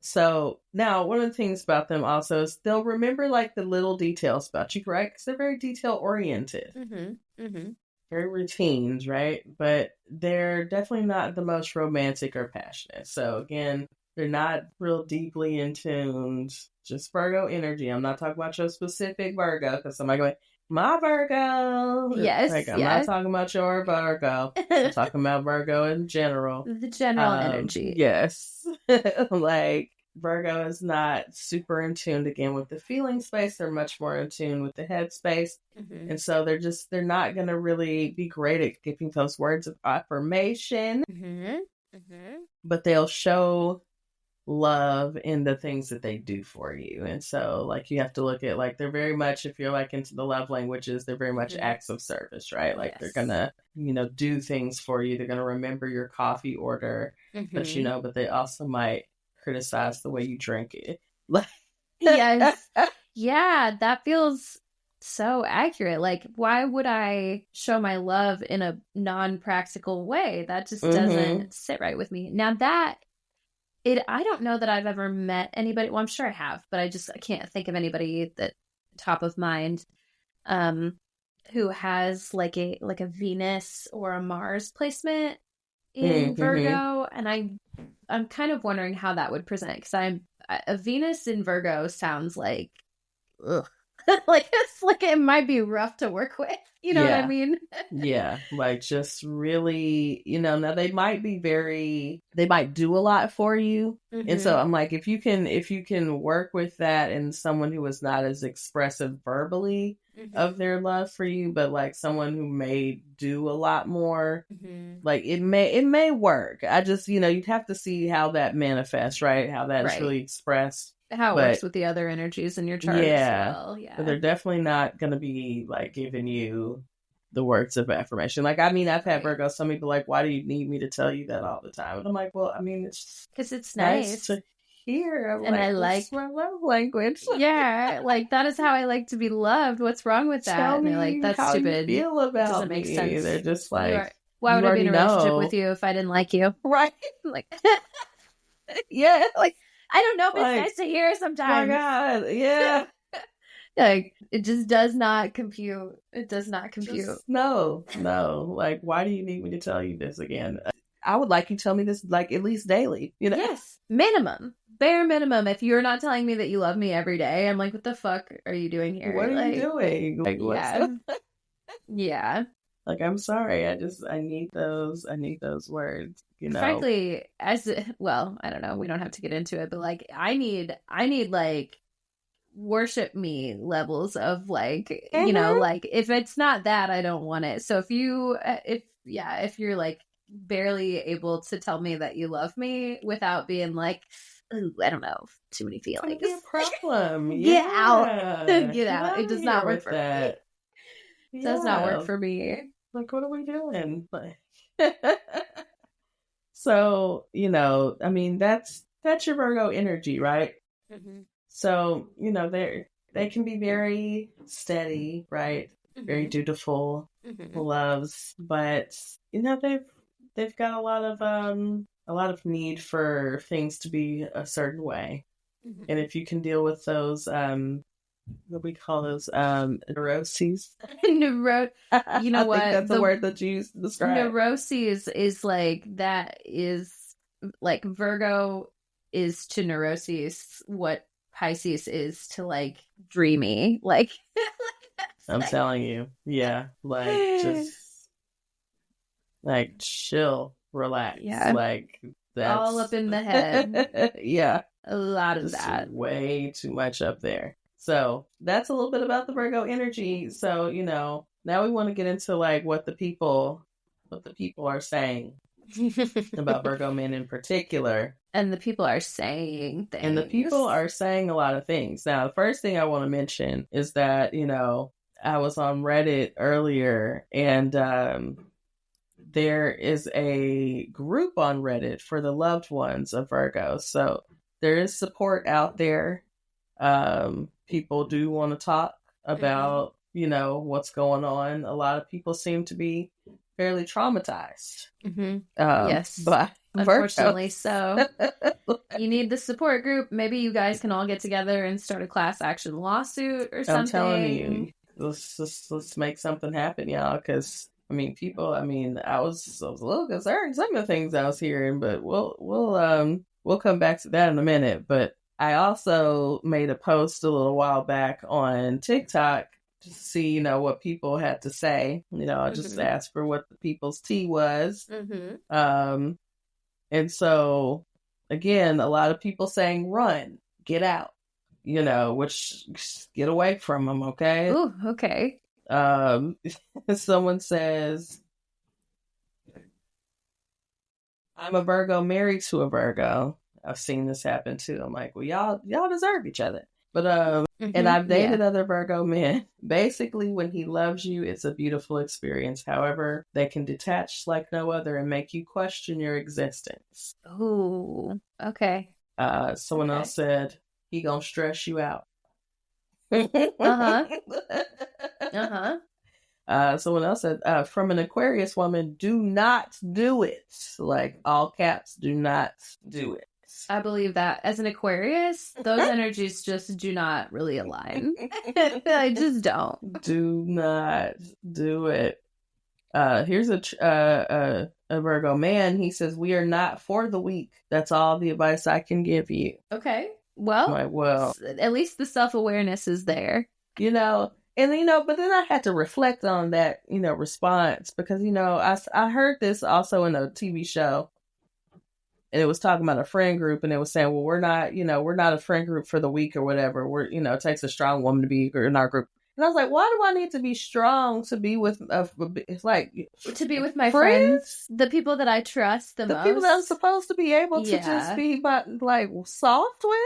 So now one of the things about them also is they'll remember like the little details about you, right? Because they're very detail oriented. Very routines, right? But they're definitely not the most romantic or passionate. So again, they're not real deeply in tuned, just Virgo energy. I'm not talking about your specific Virgo, because somebody going, my Virgo. Yes. Like, I'm not talking about your Virgo. I'm talking about Virgo in general. The general energy. Yes. Like, Virgo is not super in tune again with the feeling space. They're much more in tune with the head space. And so they're not going to really be great at giving those words of affirmation. But they'll show love in the things that they do for you. And so like you have to look at like they're very much, if you're like into the love languages, they're very much acts of service, right? Like they're gonna do things for you. They're gonna remember your coffee order, but they also might criticize the way you drink it. Yes. Yeah, that feels so accurate. Like, why would I show my love in a non-practical way? That just doesn't sit right with me. Now I don't know that I've ever met anybody. Well, I'm sure I have, but I can't think of anybody that top of mind, who has like a Venus or a Mars placement in Virgo. And I'm kind of wondering how that would present, because a Venus in Virgo sounds like, ugh. Like, it's like it might be rough to work with. You know what I mean? Yeah. Like, just really, now they might do a lot for you. And so I'm like, if you can work with that and someone who is not as expressive verbally of their love for you, but like someone who may do a lot more, like it may work. I just, you'd have to see how that manifests, right? How that is really expressed. How it works with the other energies in your chart as well. Yeah. But they're definitely not going to be like giving you the words of affirmation. Like, I mean, I've had Virgo, some people like, why do you need me to tell you that all the time? And I'm like, well, I mean, it's because it's nice to hear. And I like my love language. Yeah. Like, that is how I like to be loved. What's wrong with that? Tell and they're like, that's how stupid. You feel about doesn't make me. sense. They're just like, why would I be in a relationship with you if I didn't like you? Right. Like, yeah. Like, I don't know, but it's nice to hear sometimes. Oh my God, yeah. Like, it just does not compute. It does not compute. No. Like, why do you need me to tell you this again? I would like you to tell me this, like, at least daily, you know? Yes. Minimum. Bare minimum. If you're not telling me that you love me every day, I'm like, what the fuck are you doing here? What are you doing? Like, yeah. Yeah. Like, I'm sorry. I need those words, you know? Frankly, I don't know. We don't have to get into it, but like, I need like worship me levels of like, you know, like if it's not that, I don't want it. So if you're like barely able to tell me that you love me without being like, ooh, I don't know, too many feelings. It's a problem. Get out. Get out. It does not work for that. me. It does not work for me. Like, what are we doing? So, you know, I mean, that's your Virgo energy, right? Mm-hmm. So, you know, they can be very steady, right? Mm-hmm. Very dutiful, loves, but you know, they've got a lot of need for things to be a certain way. Mm-hmm. And if you can deal with those what we call those neuroses. You know I what? think that's the word that you used to describe. Neuroses is like, that is like, Virgo is to neuroses what Pisces is to like dreamy. Like, I'm telling you. Yeah. Like, just like chill, relax. Yeah. Like, that's all up in the head. Yeah. A lot of just that. Way too much up there. So that's a little bit about the Virgo energy. So, you know, now we want to get into like what the people are saying about Virgo men in particular. And the people are saying things. And the people are saying a lot of things. Now, the first thing I want to mention is that, you know, I was on Reddit earlier, and there is a group on Reddit for the loved ones of Virgo. So there is support out there. People do want to talk about, you know, what's going on. A lot of people seem to be fairly traumatized. Yes. But unfortunately, so you need the support group. Maybe you guys can all get together and start a class action lawsuit or something. I'm telling you, let's make something happen, y'all. Because I mean, I was a little concerned some of the things I was hearing, but we'll come back to that in a minute. But I also made a post a little while back on TikTok to see, you know, what people had to say. You know, I just asked for what the people's tea was. And so, again, a lot of people saying, run, get out, you know, which, get away from them, okay? Ooh, okay. Someone says, I'm a Virgo married to a Virgo. I've seen this happen too. I'm like, well, y'all deserve each other. But and I've dated other Virgo men. Basically, when he loves you, it's a beautiful experience. However, they can detach like no other and make you question your existence. Oh, okay. Someone else said he gonna stress you out. Someone else said, from an Aquarius woman, do not do it. Like, all caps, do not do it. I believe that. As an Aquarius, those energies just do not really align. I just don't. Do not do it. Here's a Virgo man. He says, we are not for the weak. That's all the advice I can give you. Okay. Well, at least the self-awareness is there. You know, and, you know, but then I had to reflect on that, you know, response, because, you know, I heard this also in a TV show. And it was talking about a friend group, and it was saying, well, we're not a friend group for the weak or whatever. We're, you know, it takes a strong woman to be in our group. And I was like, why do I need to be strong to be with, to be with my friends? The people that I trust the most. The people that I'm supposed to be able to just be, like, soft with?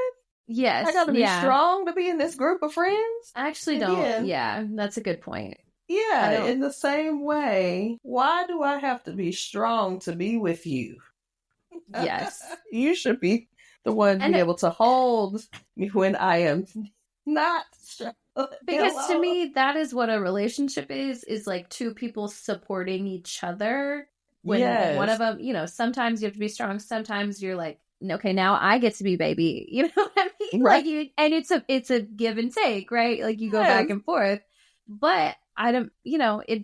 Yes. I gotta be strong to be in this group of friends? I actually don't. Yeah, that's a good point. Yeah, in the same way, why do I have to be strong to be with you? Yes. You should be the one to be able to hold me when I am not strong. Because to me, that is what a relationship is like two people supporting each other. When one of them, you know, sometimes you have to be strong. Sometimes you're like, okay, now I get to be baby. You know what I mean? Like and it's a give and take, right? Like you go back and forth. But I don't,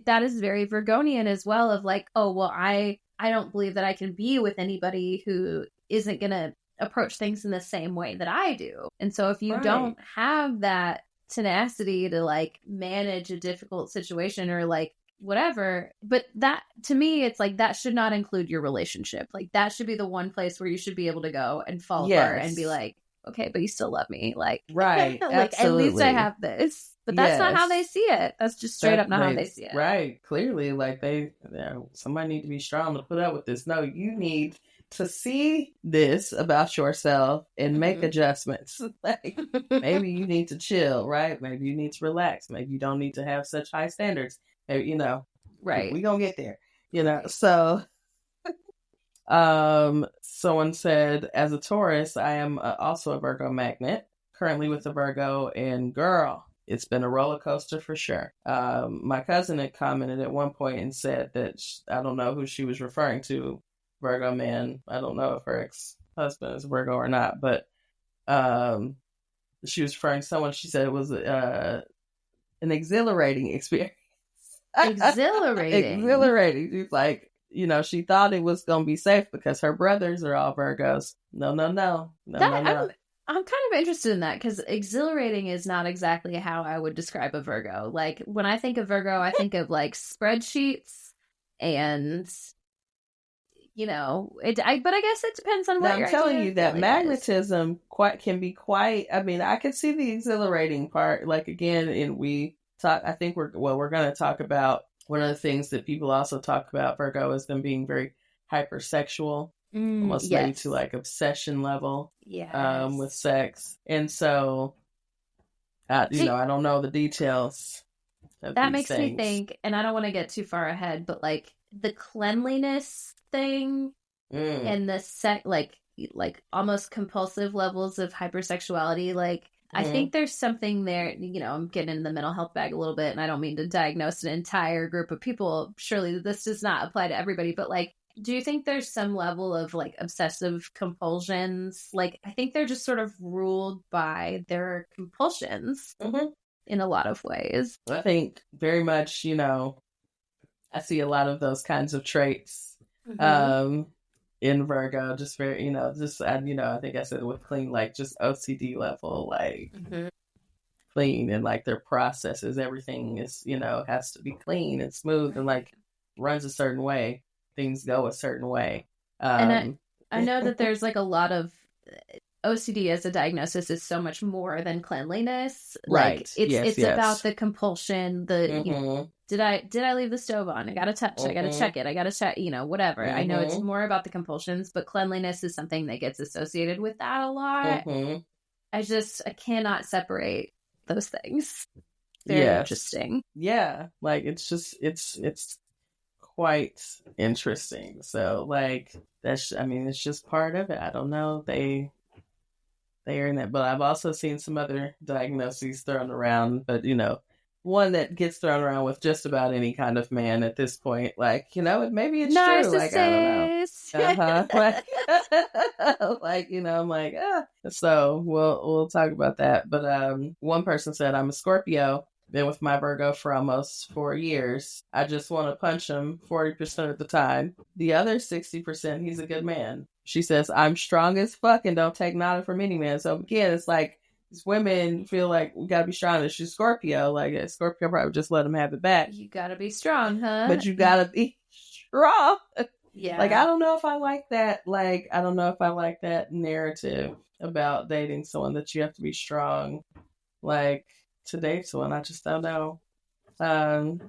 that is very Virgonian as well, of like, oh, well, I don't believe that I can be with anybody who isn't going to approach things in the same way that I do. And so if you don't have that tenacity to like manage a difficult situation or like whatever, but that to me, it's like that should not include your relationship. Like that should be the one place where you should be able to go and fall apart and be like, okay, but you still love me. Like, right. like at least I have this. But that's not how they see it. That's just straight up not how they see it. Right. Clearly, like somebody need to be strong to put up with this. No, you need to see this about yourself and make adjustments. Like maybe you need to chill, right? Maybe you need to relax. Maybe you don't need to have such high standards. Maybe, right. We're going to get there, So someone said, as a Taurus, I am also a Virgo magnet, currently with a Virgo, and girl, it's been a roller coaster for sure. My cousin had commented at one point and said that I don't know who she was referring to, Virgo Man. I don't know if her ex-husband is Virgo or not, but she was referring to someone. She said it was an exhilarating experience. Exhilarating. She's like, she thought it was going to be safe because her brothers are all Virgos. No. I'm kind of interested in that because exhilarating is not exactly how I would describe a Virgo. Like when I think of Virgo, I think of like spreadsheets and, but I guess it depends on what I'm telling you that magnetism can be quite, I could see the exhilarating part. Like again, I think we're going to talk about one of the things that people also talk about Virgo is them being very hypersexual, almost maybe to like obsession level with sex. And so, I don't know the details of that these makes things. Me think, and I don't want to get too far ahead, but like the cleanliness thing and the like almost compulsive levels of hypersexuality, like I think there's something there, I'm getting in the mental health bag a little bit, and I don't mean to diagnose an entire group of people. Surely this does not apply to everybody, but like, do you think there's some level of like obsessive compulsions? Like, I think they're just sort of ruled by their compulsions in a lot of ways. I think very much, I see a lot of those kinds of traits. In Virgo, just very, I think I said with clean, like just OCD level, like clean, and like their processes, everything is, has to be clean and smooth and like runs a certain way. Things go a certain way. And I know that there's like a lot of OCD as a diagnosis is so much more than cleanliness. Right. Like it's about the compulsion, did I leave the stove on? I gotta touch. I gotta check it. I gotta check, whatever. I know it's more about the compulsions, but cleanliness is something that gets associated with that a lot. I cannot separate those things. Very interesting. Yeah. Like it's quite interesting. So like it's just part of it. I don't know. They are in that, but I've also seen some other diagnoses thrown around, but one that gets thrown around with just about any kind of man at this point. Like, maybe it's true. Like, I don't know. Like, I'm like, So we'll talk about that. But one person said, I'm a Scorpio, been with my Virgo for almost 4 years. I just want to punch him 40% of the time. The other 60%, he's a good man. She says, I'm strong as fuck and don't take nada from any man. So again, it's like, these women feel like we gotta be strong. She's Scorpio. Like a Scorpio probably just let them have it back. You gotta be strong, huh? But you gotta be strong. Yeah. Like I don't know if I like that. Like I don't know if I like that narrative about dating someone that you have to be strong. Like to date someone, I just don't know. But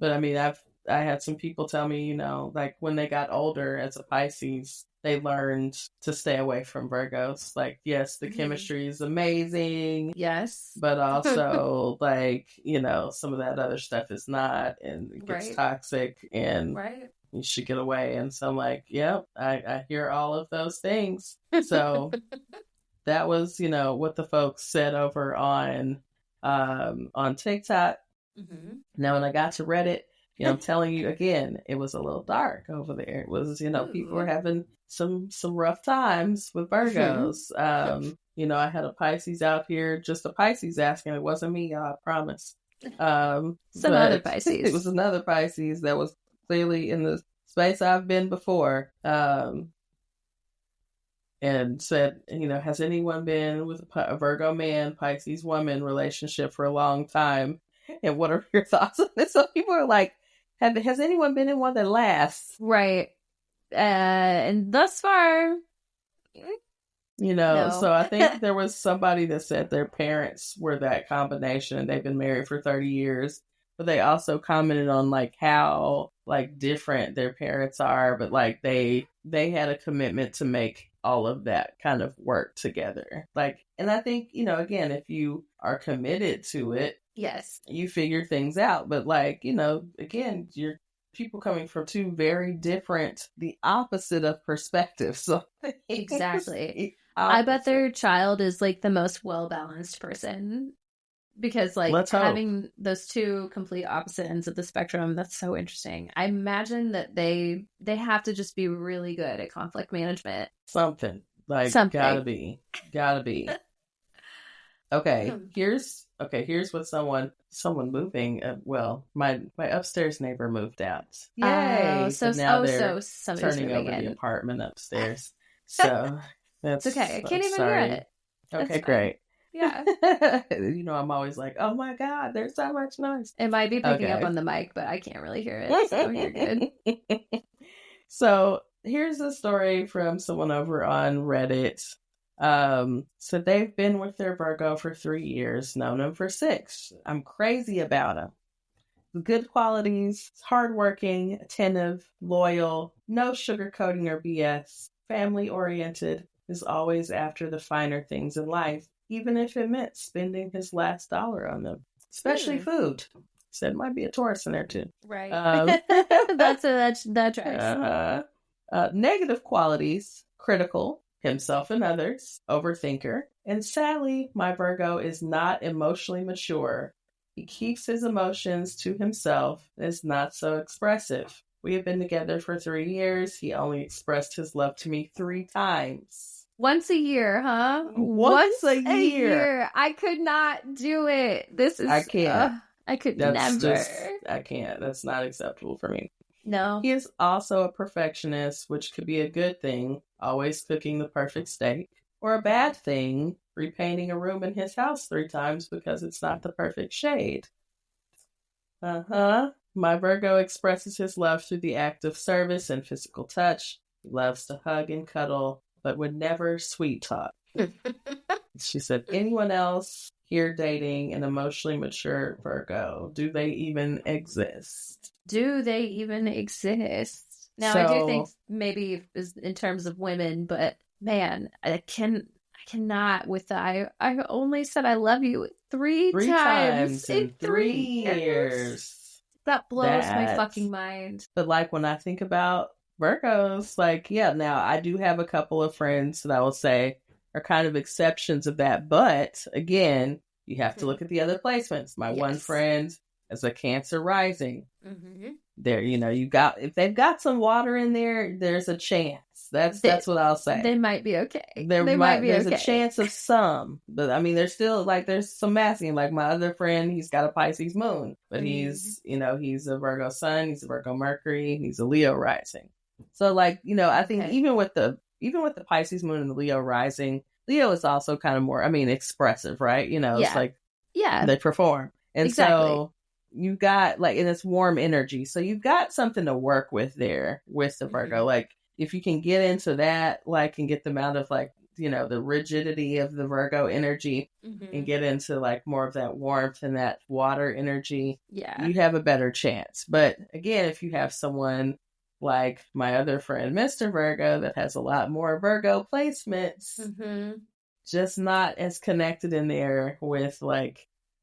I had some people tell me, like when they got older as a Pisces, they learned to stay away from Virgos. Like, yes, the chemistry is amazing. Yes. But also, like, some of that other stuff is not, and it gets toxic, and you should get away. And so I'm like, yep, I hear all of those things. So that was, what the folks said over on TikTok. Now, when I got to Reddit, I'm telling you again, it was a little dark over there. It was, people were having some rough times with Virgos. I had a Pisces out here, just a Pisces asking. It wasn't me, y'all, I promise. Some other Pisces. It was another Pisces that was clearly in the space I've been before. And said, has anyone been with a Virgo man, Pisces woman relationship for a long time? And what are your thoughts on this? So people are like, has anyone been in one that lasts? Right. And thus far, no. So I think there was somebody that said their parents were that combination and they've been married for 30 years. But they also commented on like how like different their parents are, but like they had a commitment to make all of that kind of work together. Like, and I think, again, if you are committed to it, yes, you figure things out. But like, again, you're people coming from two very different, the opposite of perspectives. So exactly. I bet their child is like the most well-balanced person. Because like having those two complete opposite ends of the spectrum, that's so interesting. I imagine that they have to just be really good at conflict management. Something. Gotta be. Okay, here's what someone moving. My upstairs neighbor moved out. Yay! So now they're turning over the apartment upstairs. So that's it's okay. I can't even hear it. Okay, great. Yeah. I'm always like, oh my God, there's so much noise. It might be picking up on the mic, but I can't really hear it. So you're good. So here's a story from someone over on Reddit. So they've been with their Virgo for 3 years, known him for 6. I'm crazy about him. Good qualities, hardworking, attentive, loyal, no sugarcoating or BS, family oriented, is always after the finer things in life, even if it meant spending his last dollar on them, especially food. Said might be a Taurus in there too. Right. That tracks. Negative qualities: critical, himself and others, overthinker, and sadly, my Virgo is not emotionally mature. He keeps his emotions to himself and is not so expressive. We have been together for 3 years. He only expressed his love to me 3 times. Once a year, huh? Once a year. I could not do it. I can't. I could never. I can't. That's not acceptable for me. No. He is also a perfectionist, which could be a good thing, always cooking the perfect steak, or a bad thing, repainting a room in his house 3 times because it's not the perfect shade. My Virgo expresses his love through the act of service and physical touch. He loves to hug and cuddle, but would never sweet talk. She said, anyone else here dating an emotionally mature Virgo? Do they even exist? Now, I do think maybe in terms of women, but man, I cannot with that. I only said I love you 3 times in 3 years. That blows my fucking mind. But like when I think about Virgos, like, yeah, now I do have a couple of friends that I will say are kind of exceptions of that. But again, you have to look at the other placements. My one friend is a Cancer rising. There, if they've got some water in there, there's a chance. That's what I'll say. They might be okay. There's a chance of some, but I mean, there's still there's some masking. Like my other friend, he's got a Pisces moon, but he's a Virgo sun, he's a Virgo Mercury, he's a Leo rising. So I think even with the Pisces moon and the Leo rising, Leo is also kind of more, expressive, right? It's like, they perform. And so you've got and it's warm energy. So you've got something to work with there with the Virgo. Like if you can get into that, and get them out of the rigidity of the Virgo energy and get into more of that warmth and that water energy, you have a better chance. But again, if you have someone like my other friend, Mr. Virgo, that has a lot more Virgo placements, just not as connected in there with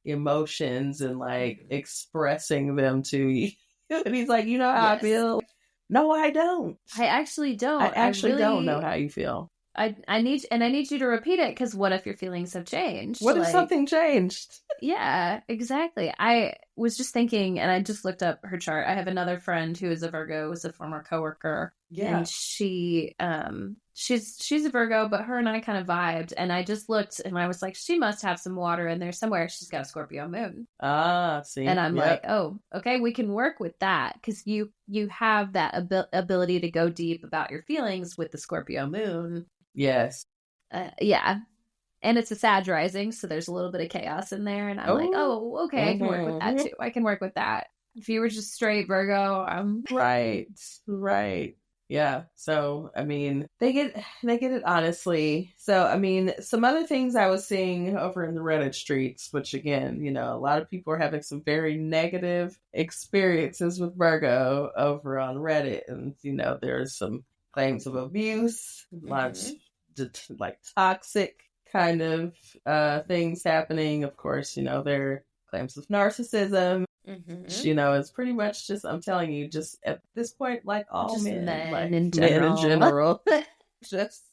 emotions and expressing them to you. And he's like, how I feel? No, I don't. I actually don't. I don't know how you feel. I need you to repeat it, because what if your feelings have changed? What if something changed? Yeah, exactly. I was just thinking, and I just looked up her chart. I have another friend who is a Virgo, was a former coworker, Yeah. And she's a Virgo, but her and I kind of vibed. And I just looked and I was like, she must have some water in there somewhere. She's got a Scorpio moon. See. And I'm like, oh, okay, we can work with that, because you have that ability to go deep about your feelings with the Scorpio moon. Yes. Yeah. And it's a Sag rising, so there's a little bit of chaos in there. And I'm like, oh, okay, I can work with that too. I can work with that. If you were just straight Virgo, right. Yeah. So, I mean, they get it honestly. So, I mean, some other things I was seeing over in the Reddit streets, which again, you know, a lot of people are having some very negative experiences with Virgo over on Reddit. And, you know, there's some claims of abuse, lots like toxic kind of things happening. Of course, you know, there are claims of narcissism. You know, it's pretty much just, I'm telling you, just at this point, like all just men, like in general. Just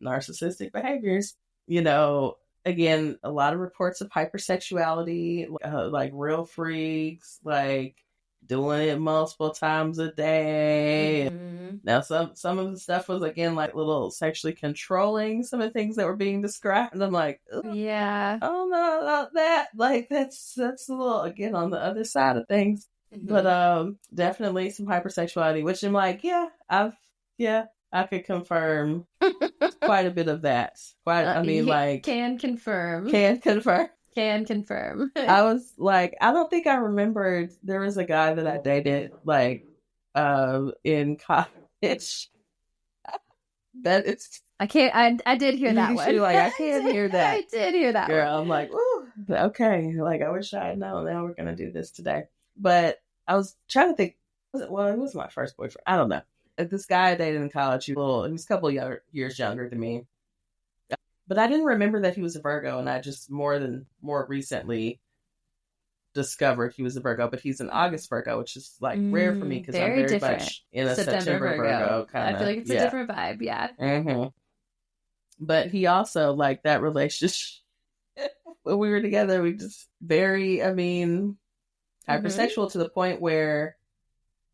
narcissistic behaviors. You know, again, a lot of reports of hypersexuality, like real freaks, like doing it multiple times a day. Now, some of the stuff was, again, like little sexually controlling, some of the things that were being described. And I'm like, yeah, I don't know about that. Like, that's a little, again, on the other side of things. But definitely some hypersexuality, which I'm like, I could confirm quite a bit of that. Can confirm. I was like, I don't think I remembered there was a guy that I dated, like, in college. That it's. I can't. I did hear that one. Like, I can't hear that. I did hear that. Girl, one. I'm like, ooh, okay. Like, I wish I had known. Now we're gonna do this today. But I was trying to think. It was my first boyfriend. I don't know. This guy I dated in college, he was a couple years younger than me. But I didn't remember that he was a Virgo, and I just more recently discovered he was a Virgo. But he's an August Virgo, which is like rare for me because I'm very much in a September Virgo kind of. I feel like it's a different vibe, yeah. But he also, like, that relationship when we were together, we just very, hypersexual to the point where,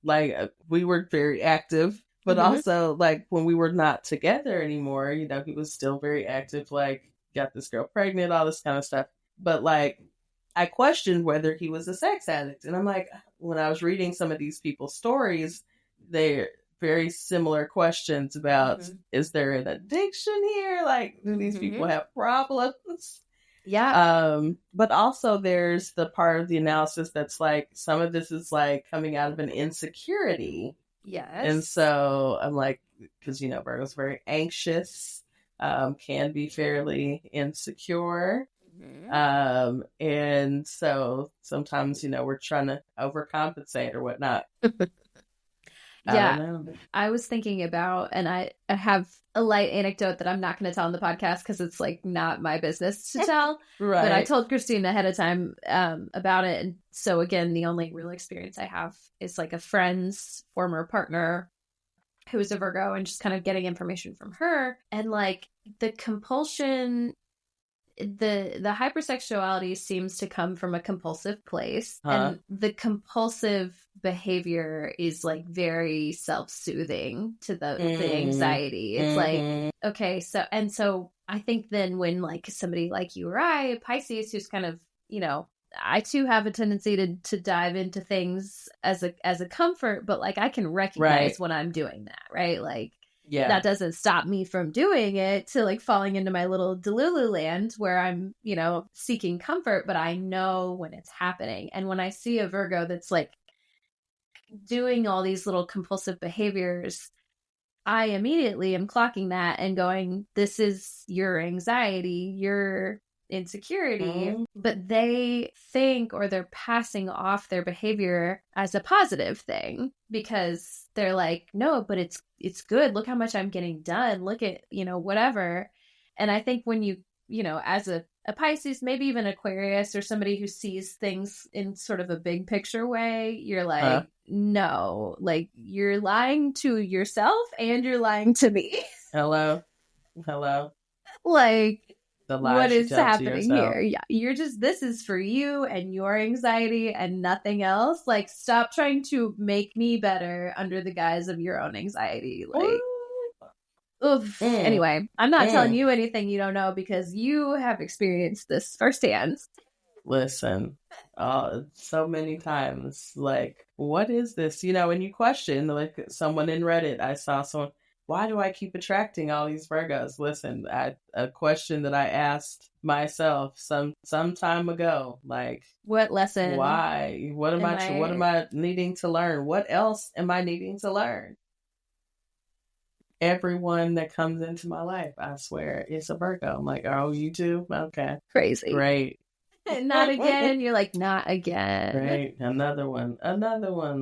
like, we were very active. But also, like, when we were not together anymore, you know, he was still very active, like, got this girl pregnant, all this kind of stuff. But, like, I questioned whether he was a sex addict. And I'm like, when I was reading some of these people's stories, they're very similar questions about, is there an addiction here? Like, do these people have problems? Yeah. But also there's the part of the analysis that's like, some of this is like coming out of an insecurity. Yes. And so I'm like, because, you know, Virgo's very anxious, can be fairly insecure. And so sometimes, you know, we're trying to overcompensate or whatnot. I was thinking about, and I have a light anecdote that I'm not going to tell on the podcast because it's like not my business to tell. Right. But I told Christine ahead of time about it. And so again, the only real experience I have is like a friend's former partner who is a Virgo, and just kind of getting information from her. And like the compulsion, the hypersexuality seems to come from a compulsive place, and the compulsive behavior is like very self-soothing to the anxiety. It's like, okay, so I think then when like somebody like you or I, Pisces, who's kind of, you know, I too have a tendency to dive into things as a comfort, but like I can recognize when I'm doing that, right? Like, that doesn't stop me from doing it, to like falling into my little Delulu land where I'm, you know, seeking comfort, but I know when it's happening. And when I see a Virgo that's like doing all these little compulsive behaviors, I immediately am clocking that and going, this is your anxiety, your insecurity. But they think, or they're passing off their behavior as a positive thing, because they're like, no, but it's good. Look how much I'm getting done. Look at, you know, whatever. And I think when you know, as a Pisces, maybe even Aquarius, or somebody who sees things in sort of a big picture way, you're like, no, like you're lying to yourself and you're lying to me. Hello. Like, the what lies you is tell to happening yourself. here? Yeah, you're just, this is for you and your anxiety and nothing else. Like, stop trying to make me better under the guise of your own anxiety. Like, oof. Anyway, I'm not telling you anything you don't know because you have experienced this firsthand. Listen, so many times, like, what is this? You know, and you question, like, someone in Reddit, I saw someone, why do I keep attracting all these Virgos? Listen, a question that I asked myself some time ago, like, What lesson? why? What am I needing to learn? What else am I needing to learn? Everyone that comes into my life, I swear, is a Virgo. I'm like, oh, you too? Okay. Crazy. Great. Not again. You're like, not again. Right. Another one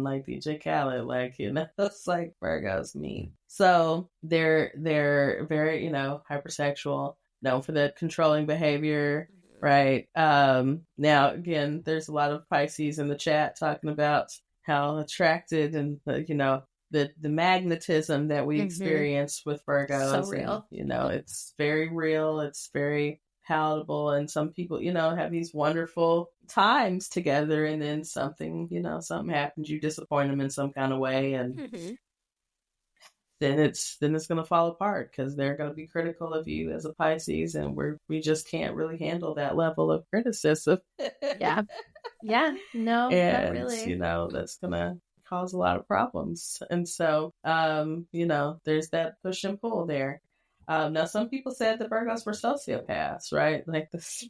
like DJ Khaled, like, you know, it's like Virgos mean. So they're very, you know, hypersexual, known for that controlling behavior, right? Now again, there's a lot of Pisces in the chat talking about how attracted and you know, the magnetism that we experience with Virgos. So real. And, you know, it's very real. It's very palatable, and some people, you know, have these wonderful times together, and then something happens, you disappoint them in some kind of way, and then it's going to fall apart because they're going to be critical of you as a Pisces, and we just can't really handle that level of criticism. yeah no, and not really. You know, that's gonna cause a lot of problems. And so you know, there's that push and pull there. Now, some people said the Virgos were sociopaths, right? Like this,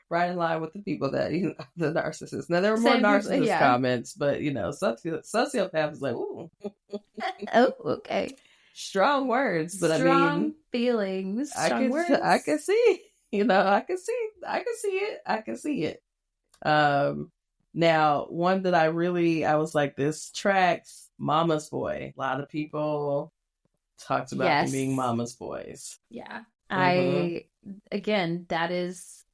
right in line with the people that, you know, the narcissists. Now, there were more narcissist comments, but, you know, sociopath is like, ooh. Oh, okay. Strong words, but strong I mean, feelings, strong words. I can see, you know, I can see it. Now, one that I was like, this tracks Mama's Boy. A lot of people talked about them being mama's boys. Yeah. Again, that is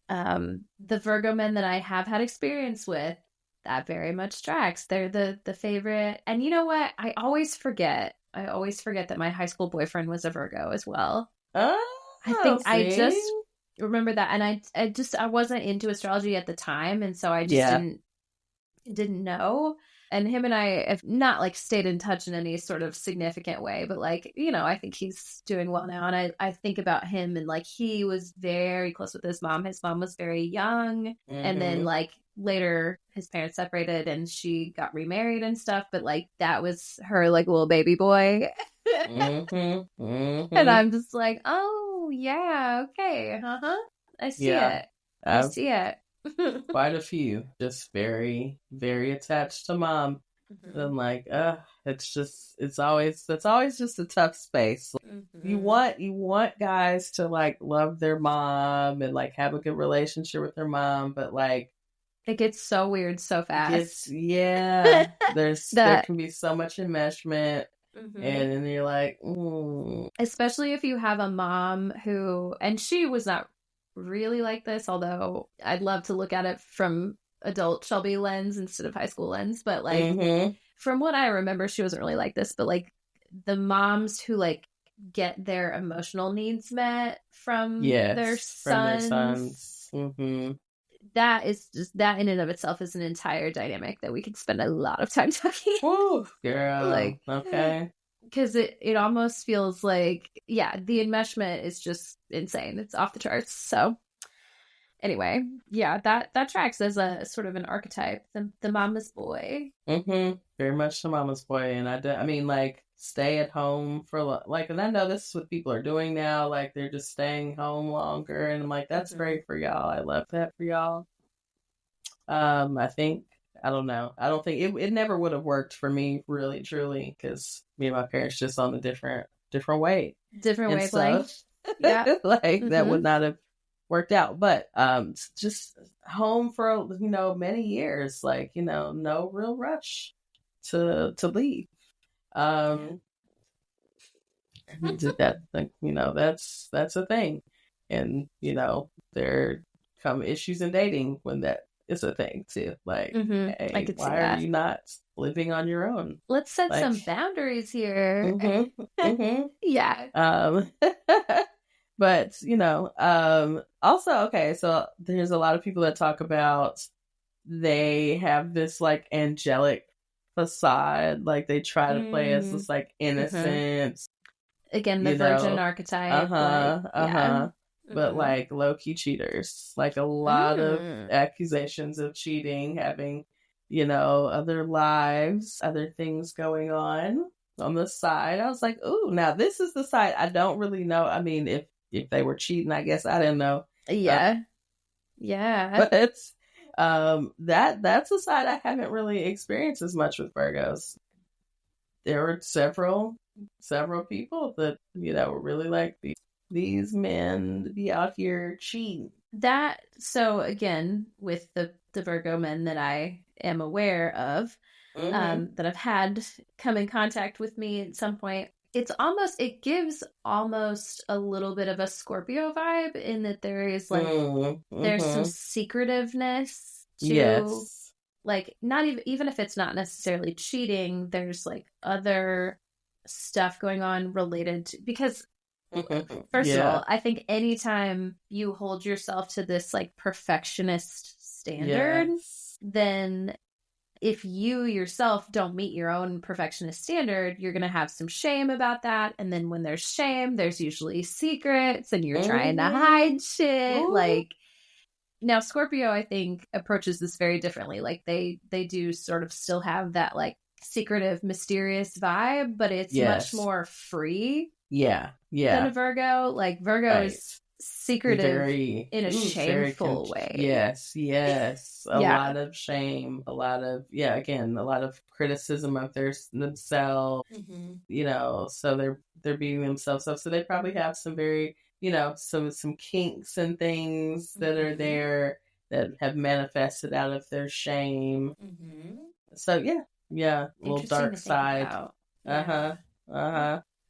the Virgo men that I have had experience with. That very much tracks. They're the favorite. And you know what? I always forget that my high school boyfriend was a Virgo as well. I think I just remember that. And I wasn't into astrology at the time. And so I just didn't know. And him and I have not like stayed in touch in any sort of significant way, but like, you know, I think he's doing well now. And I think about him, and like, he was very close with his mom. His mom was very young. And then like later his parents separated and she got remarried and stuff. But like, that was her like little baby boy. And I'm just like, oh yeah. Okay. I see it. I see it. Quite a few, just very, very attached to mom. And like, that's always just a tough space. You want guys to like love their mom and like have a good relationship with their mom, but like, it gets so weird so fast. There can be so much enmeshment. And then you're like, especially if you have a mom who, and she was not really like this, although I'd love to look at it from adult Shelby lens instead of high school lens, but like from what I remember, she wasn't really like this. But like the moms who like get their emotional needs met from their sons, that is just, that in and of itself is an entire dynamic that we could spend a lot of time talking. Ooh, girl, like, okay. Because it almost feels like, the enmeshment is just insane. It's off the charts. So anyway, that tracks as a sort of an archetype, the mama's boy. Very much the mama's boy. And I mean, like, stay at home for like, and I know this is what people are doing now. Like, they're just staying home longer, and I'm like, that's great for y'all. I love that for y'all. I think, I don't know. I don't think it never would have worked for me, really, truly, because me and my parents just on a different way. Different wavelength. Yeah. Like, that would not have worked out. But just home for, you know, many years, like, you know, no real rush to leave. That, like, you know, that's a thing. And, you know, there come issues in dating when that is a thing too. Like, hey, why are you not living on your own? Let's set some boundaries here. Yeah. But, also, okay, so there's a lot of people that talk about they have this like angelic facade, like they try to play as this like innocent, again, the virgin archetype. but like low-key cheaters, like a lot of accusations of cheating, having, other lives, other things going on the side. I was like, ooh, now this is the side I don't really know. I mean, if they were cheating, I guess I didn't know. Yeah. But it's that's a side I haven't really experienced as much with Virgos. There were several people that, were really like these men to be out here cheating. So again, with the Virgo men that I am aware of, that I've had come in contact with me at some point, it gives almost a little bit of a Scorpio vibe in that there is like, there's some secretiveness to, like, not even if it's not necessarily cheating, there's like other stuff going on related to, because first of all, I think anytime you hold yourself to this like perfectionist standard, then if you yourself don't meet your own perfectionist standard, you're going to have some shame about that. And then when there's shame, there's usually secrets and you're trying to hide shit. Like, now Scorpio, I think, approaches this very differently. Like they do sort of still have that like secretive, mysterious vibe, but it's much more free. Than a Virgo. Like Virgo is secretive in a shameful way. Yes. A lot of shame, a lot of a lot of criticism of themselves. So they're beating themselves up. So they probably have some very, some kinks and things that are there that have manifested out of their shame. So little dark side.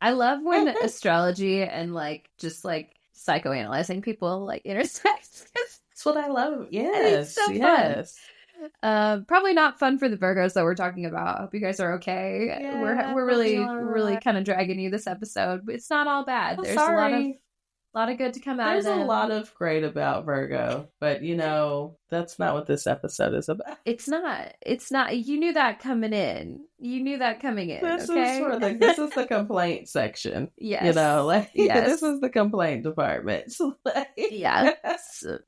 I love when astrology and like just like psychoanalyzing people like intersect. That's what I love. It's so fun. Probably not fun for the Virgos that we're talking about. I hope you guys are okay. We're really kind of dragging you this episode, but it's not all bad. There's a lot of good to come out of it. There's a lot of great about Virgo, but that's not what this episode is about. It's not. You knew that coming in. This okay? This is the complaint section. Yes. This is the complaint department.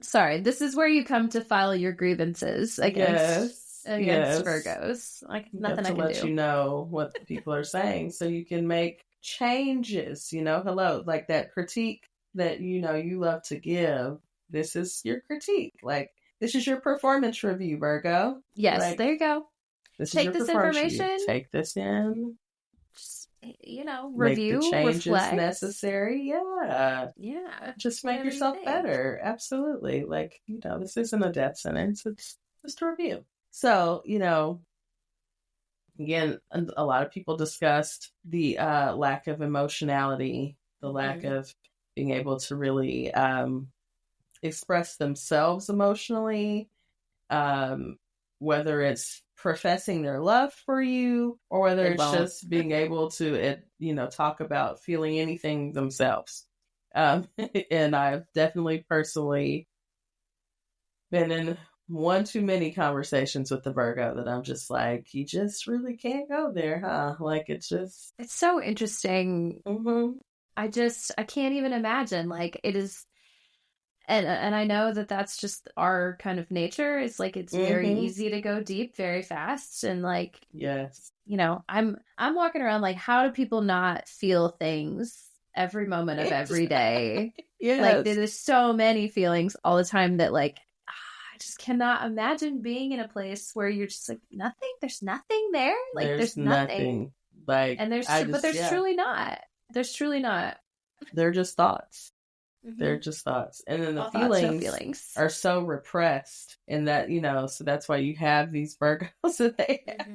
Sorry. This is where you come to file your grievances against Virgos. Like nothing I can let you know what people are saying so you can make changes. Like that critique that you love to give. This is your critique. Like, this is your performance review, Virgo. Yes, like, there you go. Take this information. Take this in. Just, review, make the changes reflect. Necessary. Yeah. Just make yourself better. Absolutely. Like, this isn't a death sentence. It's just a review. So, again, a lot of people discussed the lack of emotionality, the lack of being able to really express themselves emotionally, whether it's professing their love for you or whether it's just being able to, talk about feeling anything themselves. And I've definitely personally been in one too many conversations with the Virgo that I'm just like, you just really can't go there, huh? Like, it's so interesting. I can't even imagine. Like, it is, and I know that that's just our kind of nature. It's like, it's very easy to go deep very fast. And like, I'm walking around like, how do people not feel things every moment of every day? Like, there's so many feelings all the time that like, I just cannot imagine being in a place where you're just like, there's nothing there. Like, there's nothing. Like, and there's truly not. There's truly not. They're just thoughts. They're just thoughts. And then the feelings are so repressed in that, so that's why you have these Virgos that they have.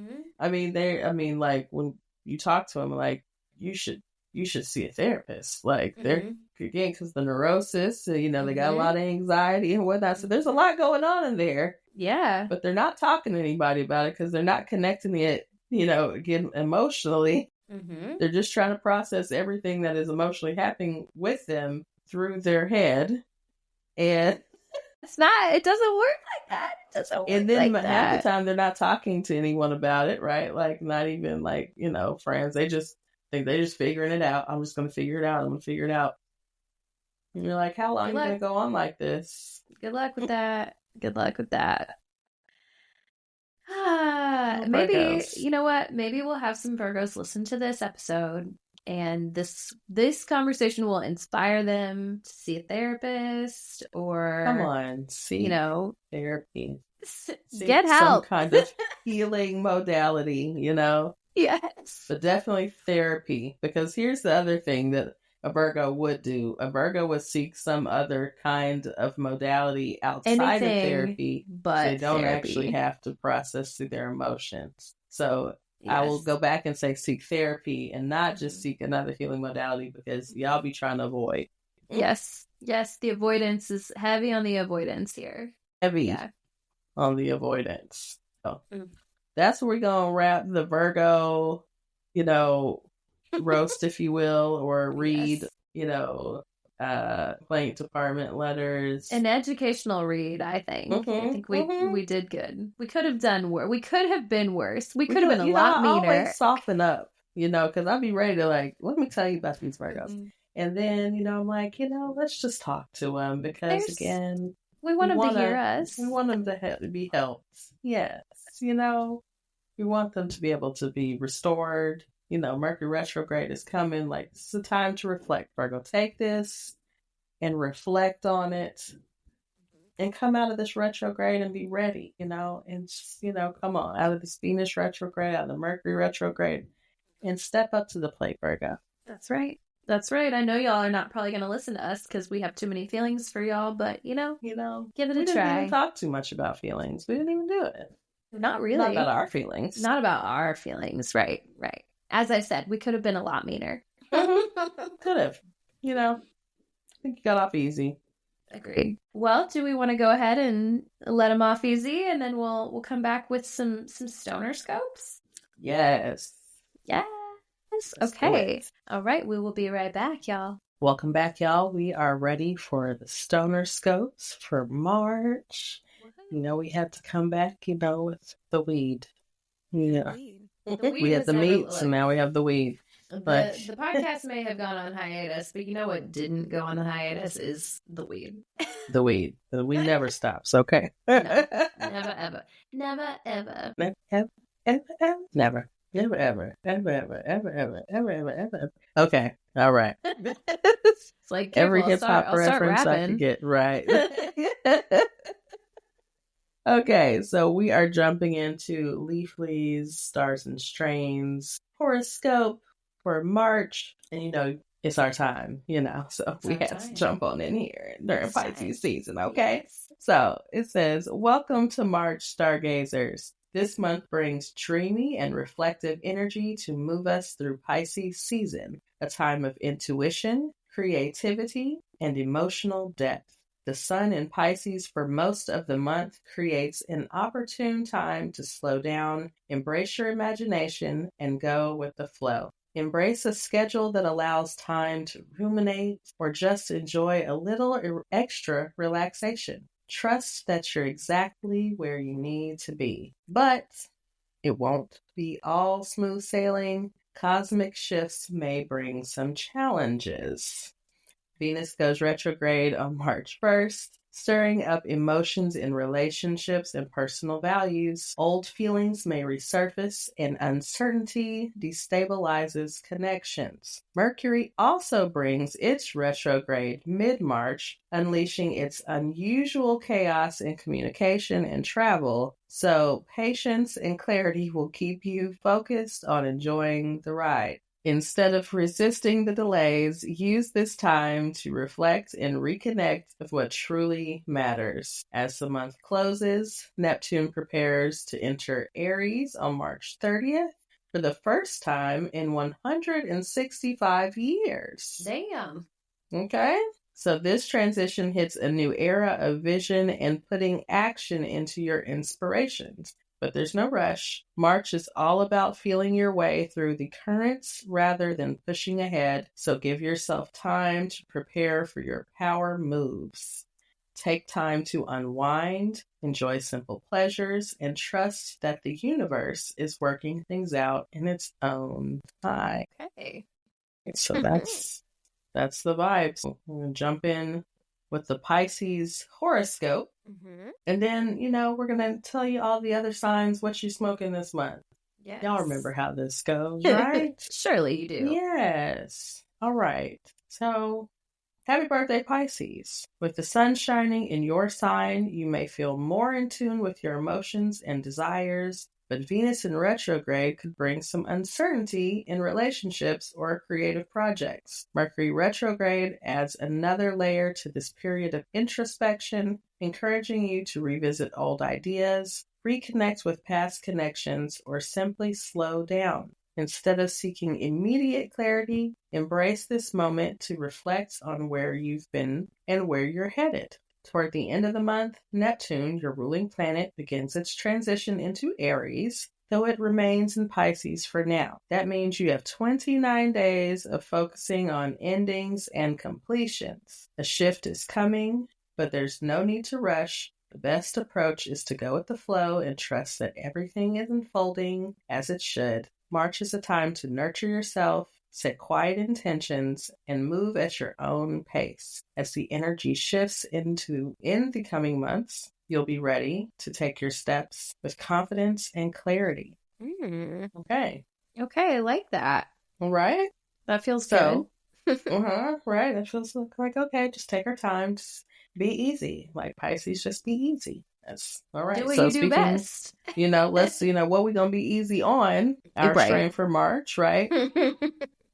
Like when you talk to them, like you should see a therapist. Like they're, again, because the neurosis, they got a lot of anxiety and whatnot. So there's a lot going on in there. Yeah. But they're not talking to anybody about it because they're not connecting it, again, emotionally. They're just trying to process everything that is emotionally happening with them through their head. And it doesn't work like that. It doesn't work and then like half the that. time they're not talking to anyone about it, right? Like not even like, friends. They just think they're just figuring it out. I'm just going to figure it out. I'm going to figure it out. And you're like, how long are you going to go on like this? Good luck with that. Good luck with that. Maybe, Virgos. you know what? Maybe we'll have some Virgos listen to this episode, and this conversation will inspire them to see a therapist, or come on, see, therapy, get help, some kind of healing modality, Yes, but definitely therapy. Because here's the other thing that a Virgo would do. A Virgo would seek some other kind of modality outside of therapy, but so they don't therapy. actually have to process through their emotions. So I will go back and say seek therapy and not just seek another healing modality, because y'all be trying to avoid. Yes, the avoidance is heavy on the avoidance here. Heavy on the avoidance. So that's where we're going to wrap the Virgo, roast, if you will, or read, complaint department letters. An educational read, I think. I think we did good. We could have done worse. We could have been worse. We could have been a lot meaner. I always soften up, because I'll be ready to let me tell you about these Virgos. And then, I'm like, let's just talk to them, because again, we want them to hear us. We want them to be helped. Yes. We want them to be able to be restored. Mercury retrograde is coming. Like, it's a time to reflect. Virgo, take this and reflect on it and come out of this retrograde and be ready, and just, come on, out of this Venus retrograde, out of the Mercury retrograde, and step up to the plate, Virgo. That's right. I know y'all are not probably going to listen to us because we have too many feelings for y'all, but, give it a try. We didn't even talk too much about feelings. We didn't even do it. Not really. Not about our feelings. Not about our feelings. Right. As I said, we could have been a lot meaner. Could have. I think you got off easy. Agreed. Well, do we want to go ahead and let them off easy, and then we'll come back with some stoner scopes? Yes. Okay. All right. We will be right back, y'all. Welcome back, y'all. We are ready for the stoner scopes for March. We had to come back, with the weed. Yeah. We had the meats, and now we have the weed. The podcast may have gone on hiatus, but you know what didn't go on the hiatus is the weed. The weed. The weed never stops, okay? No, never, ever. Never, ever. Never, ever, ever, ever. Never. Never, ever, ever, ever, ever, ever, ever, ever, ever. Okay, all right. It's like every hip hop reference I can get right. Okay, so we are jumping into Leafly's Stars and Strains horoscope for March, and it's our time, so we had to jump on in here during Pisces season, okay? Yes. So it says, welcome to March, stargazers. This month brings dreamy and reflective energy to move us through Pisces season, a time of intuition, creativity, and emotional depth. The sun in Pisces for most of the month creates an opportune time to slow down, embrace your imagination, and go with the flow. Embrace a schedule that allows time to ruminate or just enjoy a little extra relaxation. Trust that you're exactly where you need to be. But it won't be all smooth sailing. Cosmic shifts may bring some challenges. Venus goes retrograde on March 1st, stirring up emotions in relationships and personal values. Old feelings may resurface, and uncertainty destabilizes connections. Mercury also brings its retrograde mid-March, unleashing its unusual chaos in communication and travel, so patience and clarity will keep you focused on enjoying the ride. Instead of resisting the delays, use this time to reflect and reconnect with what truly matters. As the month closes, Neptune prepares to enter Aries on March 30th for the first time in 165 years. Damn. Okay? So this transition hits a new era of vision and putting action into your inspirations. but there's no rush. March is all about feeling your way through the currents rather than pushing ahead, so give yourself time to prepare for your power moves. Take time to unwind, enjoy simple pleasures, and trust that the universe is working things out in its own time. Okay. So that's the vibes. We're going to jump in with the Pisces horoscope. Mm-hmm. And then, we're going to tell you all the other signs, what you smoking this month. Yes. Y'all remember how this goes, right? Surely you do. Yes. All right. So, happy birthday, Pisces. With the sun shining in your sign, you may feel more in tune with your emotions and desires, but Venus in retrograde could bring some uncertainty in relationships or creative projects. Mercury retrograde adds another layer to this period of introspection, encouraging you to revisit old ideas, reconnect with past connections, or simply slow down. Instead of seeking immediate clarity, embrace this moment to reflect on where you've been and where you're headed. Toward the end of the month, Neptune, your ruling planet, begins its transition into Aries, though it remains in Pisces for now. That means you have 29 days of focusing on endings and completions. A shift is coming, but there's no need to rush. The best approach is to go with the flow and trust that everything is unfolding as it should. March is a time to nurture yourself, set quiet intentions, and move at your own pace. As the energy shifts in the coming months, you'll be ready to take your steps with confidence and clarity. Okay. Okay, I like that. All right. That feels good. Right. That feels like, okay, just take our time. Just be easy. Like Pisces, just be easy. That's all right. Do what you do best. Let's, what we going to be easy on. Our strain for March, right?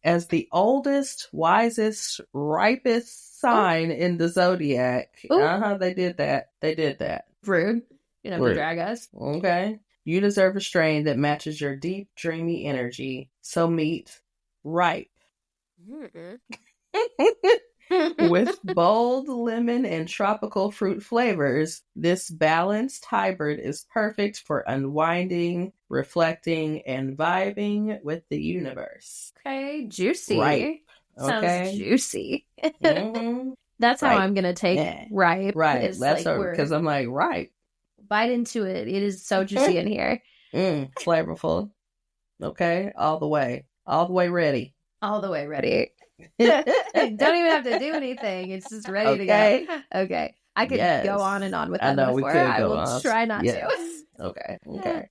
As the oldest, wisest, ripest sign in the zodiac. They did that. Rude. You don't have to drag us. Okay. You deserve a strain that matches your deep, dreamy energy. So meet ripe. With bold lemon and tropical fruit flavors, this balanced hybrid is perfect for unwinding, reflecting, and vibing with the universe. Okay, juicy. Ripe. Okay. Sounds juicy. Mm-hmm. That's how I'm going to take ripe. Right. That's because I'm like, ripe. Bite into it. It is so juicy in here. Flavorful. Okay. All the way. All the way ready. All the way ready. Don't even have to do anything. It's just ready to go. Okay. I could go on and on with that before. I will try not to. Okay.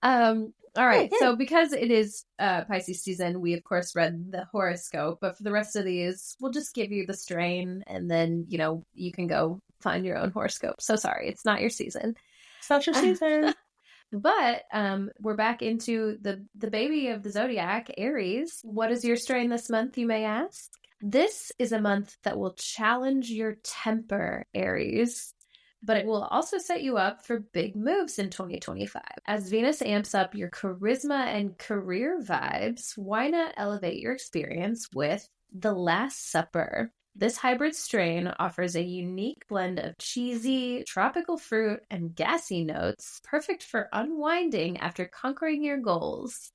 All right. So because it is Pisces season, we of course read the horoscope, but for the rest of these, we'll just give you the strain and then, you can go find your own horoscope. So sorry, it's not your season. It's not your season. But we're back into the baby of the zodiac, Aries. What is your strain this month, you may ask? This is a month that will challenge your temper, Aries, but it will also set you up for big moves in 2025. As Venus amps up your charisma and career vibes, why not elevate your experience with The Last Supper? This hybrid strain offers a unique blend of cheesy, tropical fruit, and gassy notes, perfect for unwinding after conquering your goals.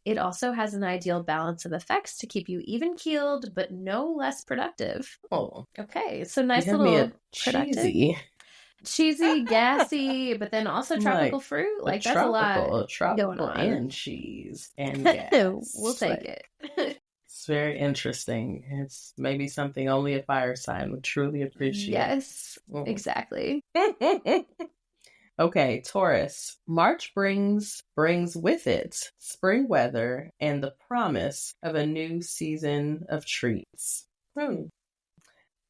It also has an ideal balance of effects to keep you even-keeled, but no less productive. Oh. Okay, so nice little productive. Cheesy, gassy, but then also tropical fruit. Like, that's a lot going on. And cheese and gas. We'll take it. It's very interesting. It's maybe something only a fire sign would truly appreciate. Yes, exactly. Okay, Taurus. March brings with it spring weather and the promise of a new season of treats.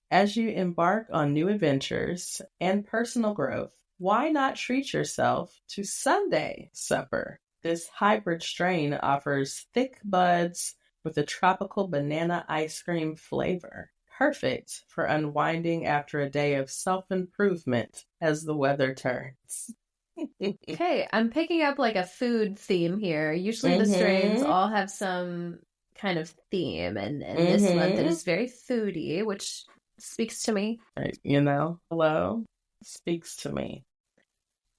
As you embark on new adventures and personal growth, why not treat yourself to Sunday supper? This hybrid strain offers thick buds with a tropical banana ice cream flavor. Perfect for unwinding after a day of self-improvement as the weather turns. Okay, I'm picking up like a food theme here. Usually the strains all have some kind of theme, and this month it is very foodie, which speaks to me. Right, hello, speaks to me.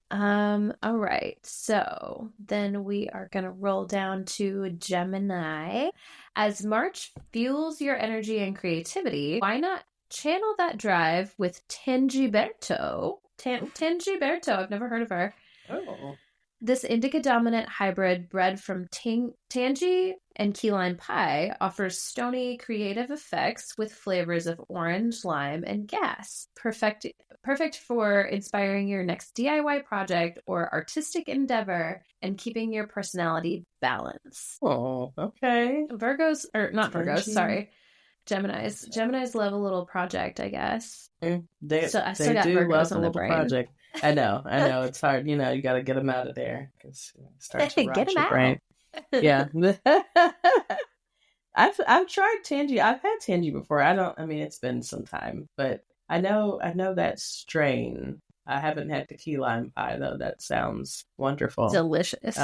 All right. So then we are going to roll down to Gemini. As March fuels your energy and creativity, why not channel that drive with Tangiberto? Tangiberto, I've never heard of her. Oh. This indica dominant hybrid bred from tangy and key lime pie offers stony creative effects with flavors of orange, lime, and gas. Perfect for inspiring your next DIY project or artistic endeavor and keeping your personality balanced. Oh, okay. Virgos, or not Virgos, Tangy. sorry. Geminis love a little project, I guess. They I still got do Virgos love a on the little brain. project. I know. It's hard. You got to get them out of there because start to Get rot them your brain. out. Yeah. I've tried Tangy. I've had Tangy before. It's been some time, but I know that strain. I haven't had the key lime pie though. That sounds wonderful. Delicious.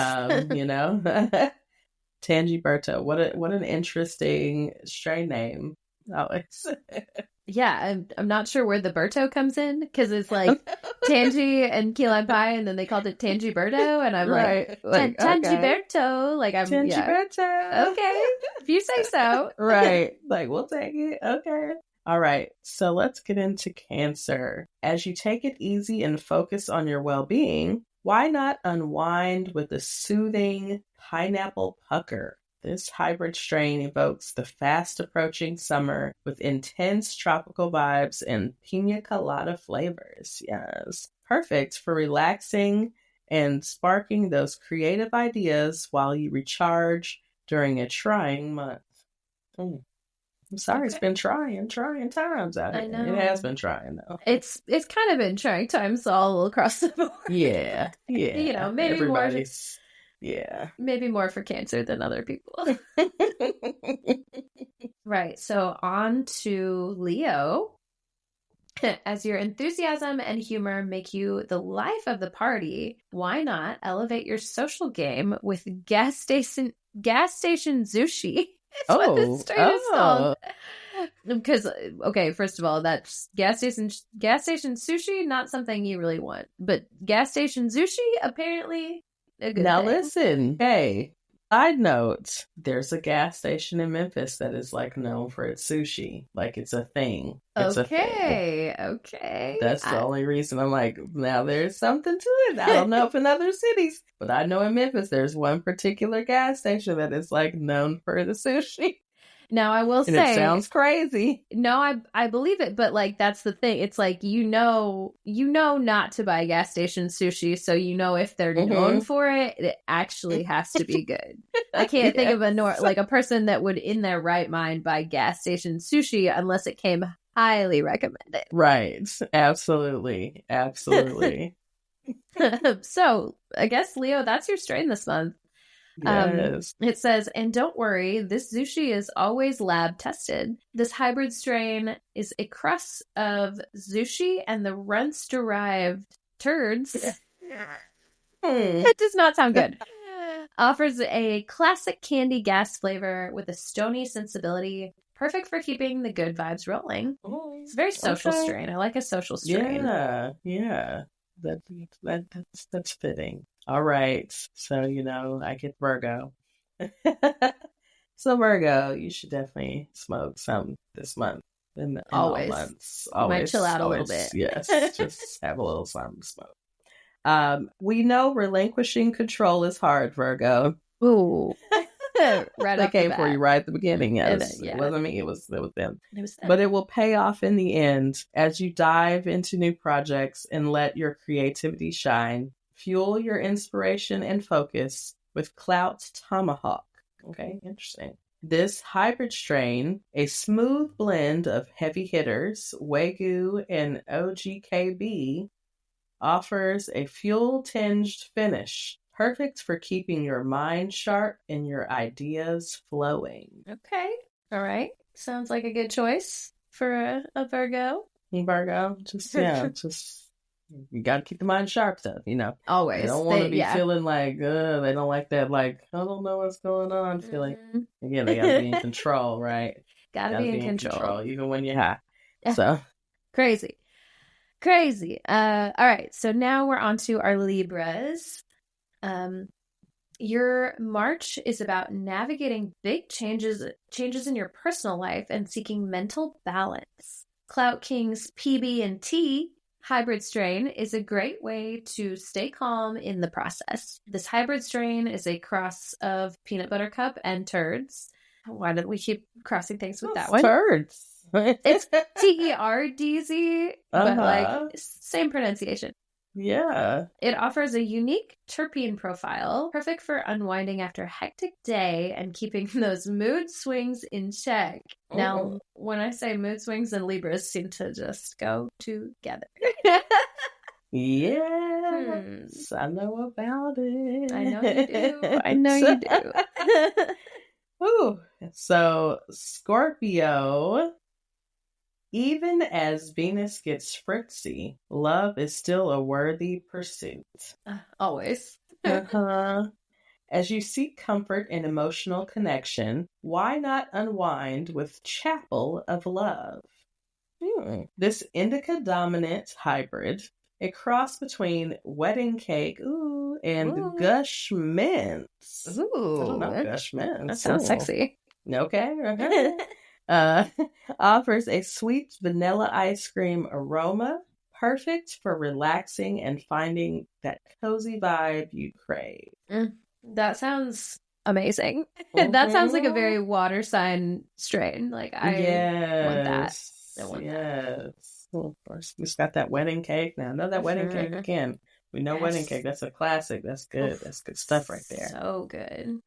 Tangiberto. What an interesting strain name. Alex. Yeah, I'm not sure where the Berto comes in because it's like Tangy and key lime pie, and then they called it Tangiberto, and I'm right. Tangiberto. Like I'm Tangiberto. Yeah. Okay, if you say so. Right. Like we'll take it. Okay. All right. So let's get into Cancer. As you take it easy and focus on your well-being, why not unwind with a soothing pineapple pucker? This hybrid strain evokes the fast-approaching summer with intense tropical vibes and pina colada flavors. Yes. Perfect for relaxing and sparking those creative ideas while you recharge during a trying month. I'm sorry, It's been trying times out here. I know. It has been trying, though. It's kind of been trying times all across the board. Yeah. Maybe everybody's... Yeah. Maybe more for Cancer than other people. Right. So on to Leo. As your enthusiasm and humor make you the life of the party, why not elevate your social game with gas station sushi? That's what this strain is called. Because, okay, first of all, that's gas station sushi, not something you really want. But gas station sushi, apparently... Now listen, hey, side note, there's a gas station in Memphis that is like known for its sushi. Like it's a thing. It's okay. That's the only reason I'm like, now there's something to it. I don't know if in other cities, but I know in Memphis there's one particular gas station that is like known for the sushi. Now I will say, it sounds crazy. No, I believe it, but like that's the thing. It's like you know not to buy gas station sushi, so if they're known for it, it actually has to be good. I can't think of a person that would, in their right mind, buy gas station sushi unless it came highly recommended. Right? Absolutely. So I guess Leo, that's your strain this month. Yes. It says, and don't worry, this sushi is always lab tested. This hybrid strain is a cross of sushi and the runts derived turds. It does not sound good. Offers a classic candy gas flavor with a stony sensibility, perfect for keeping the good vibes rolling. It's a very social strain. I like a social strain. Yeah. That's fitting. All right. So, I get Virgo. So Virgo, you should definitely smoke some this month. In always. All months. Might chill out a little bit. Yes. Just have a little something to smoke. We know relinquishing control is hard, Virgo. Ooh. Right they came for you right at the beginning. Yes. It wasn't me. It was them. It was them. But it will pay off in the end as you dive into new projects and let your creativity shine. Fuel your inspiration and focus with Clout Tomahawk. Okay, interesting. This hybrid strain, a smooth blend of heavy hitters, Wagyu and OGKB, offers a fuel-tinged finish, perfect for keeping your mind sharp and your ideas flowing. Okay, all right. Sounds like a good choice for a Virgo. Virgo, just... You got to keep the mind sharp, though, Always. They don't want to be feeling like, they don't like that, like, I don't know what's going on feeling. Again, they got to be in control, right? Gotta be in control. Even when you're high. So. Crazy. Crazy. All right. So now we're on to our Libras. Your March is about navigating big changes in your personal life and seeking mental balance. Clout King's PB&T hybrid strain is a great way to stay calm in the process. This hybrid strain is a cross of peanut butter cup and turds. Why did we keep crossing things with that one? Turds. It's TERDZ, but like same pronunciation. Yeah. It offers a unique terpene profile, perfect for unwinding after a hectic day and keeping those mood swings in check. Now, when I say mood swings and Libras seem to just go together. Yes, I know about it. I know you do. I know you do. Ooh. So, Scorpio. Even as Venus gets fritzy, love is still a worthy pursuit. Always. As you seek comfort and emotional connection, why not unwind with Chapel of Love? This indica-dominant hybrid, a cross between wedding cake and gush mints. Ooh. I don't know gush mints. That sounds sexy. Okay. Offers a sweet vanilla ice cream aroma, perfect for relaxing and finding that cozy vibe you crave. That sounds amazing. That sounds like a very water sign strain. Like I want that. I want that. Well, of course, we just got that wedding cake. Now, I know that wedding cake again. We know wedding cake. That's a classic. That's good. That's good stuff right there. So good.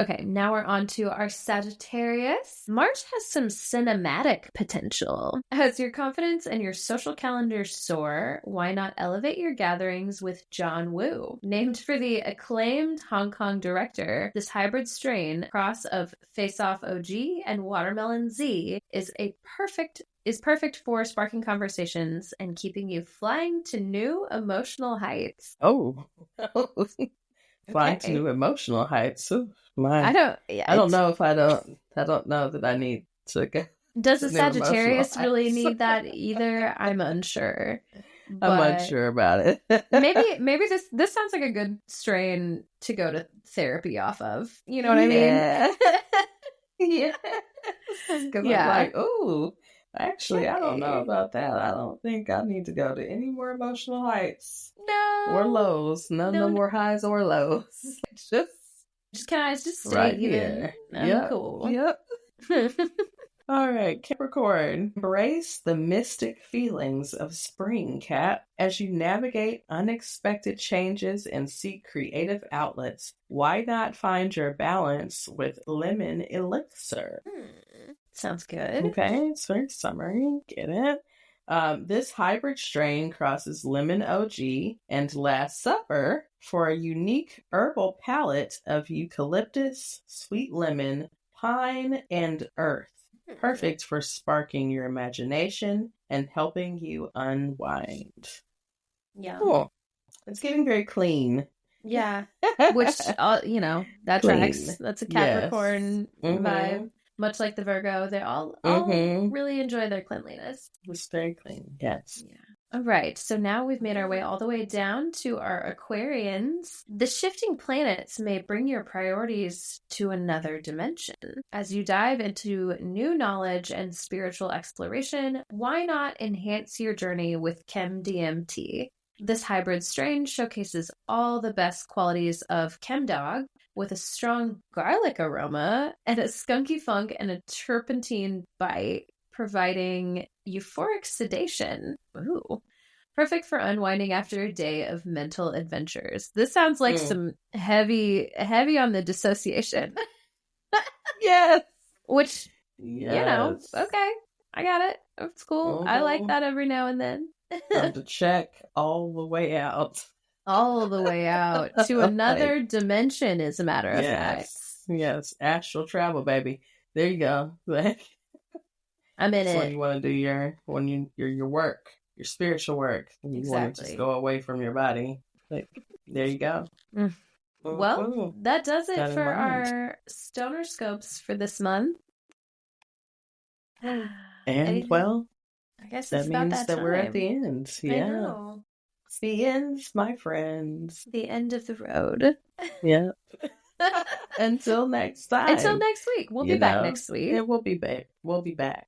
Okay, now we're on to our Sagittarius. March has some cinematic potential. As your confidence and your social calendar soar, why not elevate your gatherings with John Woo? Named for the acclaimed Hong Kong director, this hybrid strain, cross of Face Off OG and Watermelon Z, is perfect for sparking conversations and keeping you flying to new emotional heights. Flying to new emotional heights. Ooh, I don't know that I need to go. Does a Sagittarius really need that either? I'm unsure. I'm unsure about it. maybe this sounds like a good strain to go to therapy off of. You know what I mean? Yeah. Because I'm like, ooh, actually, I don't know about that. I don't think I need to go to any more emotional heights. No. Or lows. No more highs or lows. Just stay right even. Here. I'm cool. Yep. All right, Capricorn. Embrace the mystic feelings of spring, Cap. As you navigate unexpected changes and seek creative outlets, why not find your balance with lemon elixir? Sounds good. Okay, it's very summery. Get it? This hybrid strain crosses lemon OG and Last Supper for a unique herbal palette of eucalyptus, sweet lemon, pine, and earth. Perfect for sparking your imagination and helping you unwind. Yeah. Cool. It's getting very clean. Yeah. Which, that clean. Tracks. That's a Capricorn vibe. Much like the Virgo, they all really enjoy their cleanliness. It's very clean, yes. Yeah. All right, so now we've made our way all the way down to our Aquarians. The shifting planets may bring your priorities to another dimension. As you dive into new knowledge and spiritual exploration, why not enhance your journey with Chem DMT? This hybrid strain showcases all the best qualities of ChemDog, with a strong garlic aroma and a skunky funk and a turpentine bite, providing euphoric sedation. Ooh. Perfect for unwinding after a day of mental adventures. This sounds like some heavy on the dissociation. Yes. Which, okay, I got it. It's cool. I like that every now and then. Time to check all the way out. All the way out to another dimension, as a matter of fact. Yes, astral travel, baby. There you go. I'm in it. When you want to do your work, your spiritual work, and you want to just go away from your body. There you go. Well, that does it for our Stoner Scopes for this month. And well, I guess That it's about means that that we're at time. the end. I Yeah. know. It's the end, my friends. The end of the road. Yeah. Until next time. Until next week. We'll be back next week. Yeah, we'll be back. We'll be back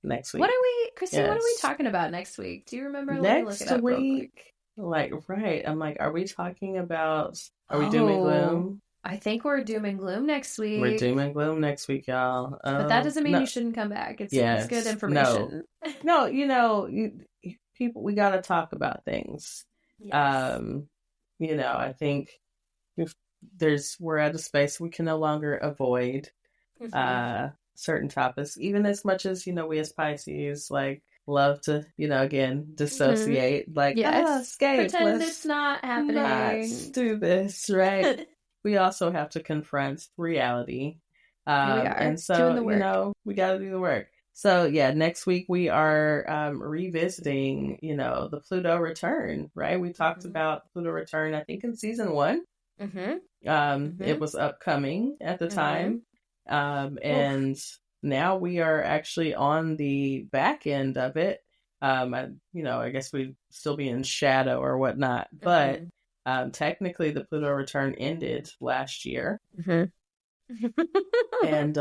next week. What are we, Christine, what are we talking about next week? Do you remember? Let me look it up real quick. Right. I'm like, are we talking about, are we doom and gloom? I think we're doom and gloom next week. We're doom and gloom next week, y'all. But that doesn't mean you shouldn't come back. It's good information. No, people, we got to talk about things. Yes. I think we're at a space we can no longer avoid certain topics, even as much as, we as Pisces, like, love to, again, dissociate, like, escape. Pretend it's not happening. Not do this, right? We also have to confront reality. Here we are, and so, doing the work. We got to do the work. So, next week we are revisiting, the Pluto return, right? We talked about Pluto return, I think, in season 1. It was upcoming at the time. And now we are actually on the back end of it. I guess we'd still be in shadow or whatnot, but technically the Pluto return ended last year. And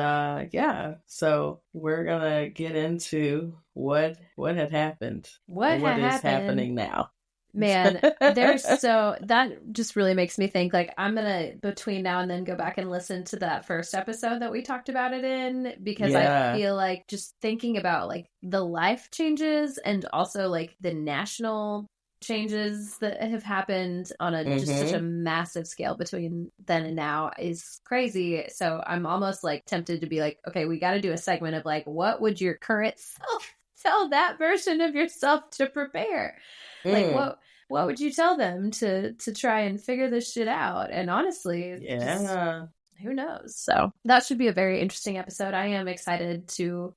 so we're gonna get into what had happened, what is happening now. Man, that just really makes me think, like, I'm gonna between now and then go back and listen to that first episode that we talked about it in, because I feel like just thinking about, like, the life changes and also, like, the national changes that have happened on just such a massive scale between then and now is crazy. So I'm almost, like, tempted to be like, okay, we got to do a segment of, like, what would your current self tell that version of yourself to prepare? Like, what would you tell them to try and figure this shit out? And honestly, who knows? So that should be a very interesting episode. I am excited to,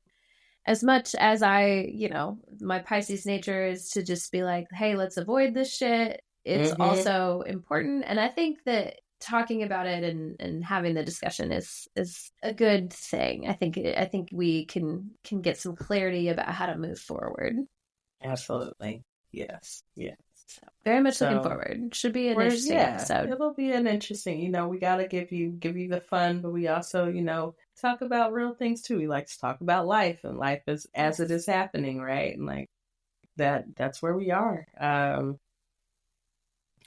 as much as my Pisces nature is to just be like, hey, let's avoid this shit. It's also important. And I think that talking about it and having the discussion is a good thing. I think we can get some clarity about how to move forward. Absolutely. Yes. So, very much looking forward. Should be an interesting episode. It'll be an interesting, we got to give you the fun, but we also, talk about real things too. We like to talk about life, and life is as it is happening, right? And like that's where we are.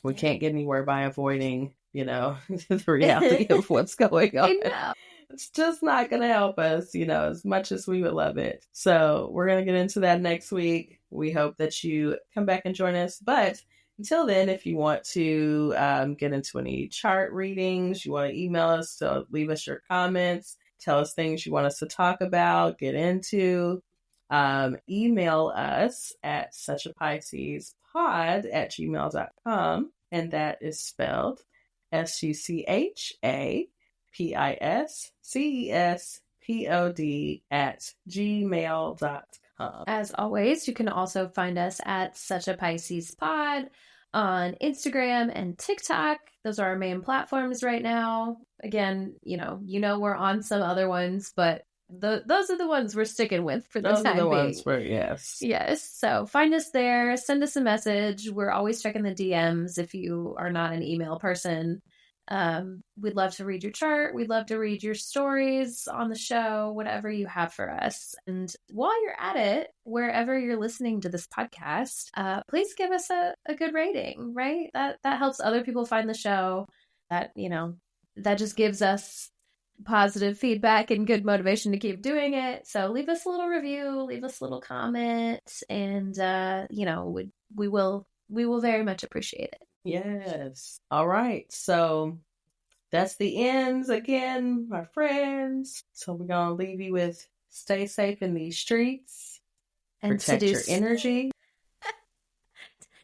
We can't get anywhere by avoiding, the reality of what's going on. I know. It's just not going to help us, as much as we would love it. So we're going to get into that next week. We hope that you come back and join us. But until then, if you want to get into any chart readings, you want to email us, so leave us your comments, tell us things you want us to talk about, get into, email us at suchapiscespod@gmail.com. And that is spelled SUCHAPISCESPOD@gmail.com. As always, you can also find us at Such a Pisces Pod on Instagram and TikTok. Those are our main platforms right now. Again, we're on some other ones, but those are the ones we're sticking with for the time being. Those are the ones yes. So find us there, send us a message. We're always checking the DMs if you are not an email person. We'd love to read your chart. We'd love to read your stories on the show, whatever you have for us. And while you're at it, wherever you're listening to this podcast, please give us a good rating, right? That helps other people find the show. That just gives us positive feedback and good motivation to keep doing it. So leave us a little review, leave us a little comment, and we will very much appreciate it. Yes. All right. So that's the ends again, my friends. So we're going to leave you with stay safe in these streets. And protect your energy.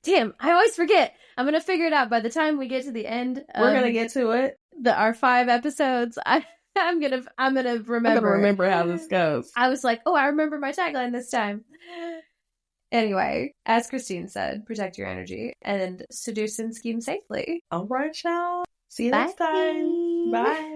Damn, I always forget. I'm going to figure it out by the time we get to the end. We're going to get to it. Our 5 episodes. I'm going to remember how this goes. I was like, I remember my tagline this time. Anyway, as Christine said, protect your energy and seduce and scheme safely. All right, y'all. See you next time. Bye.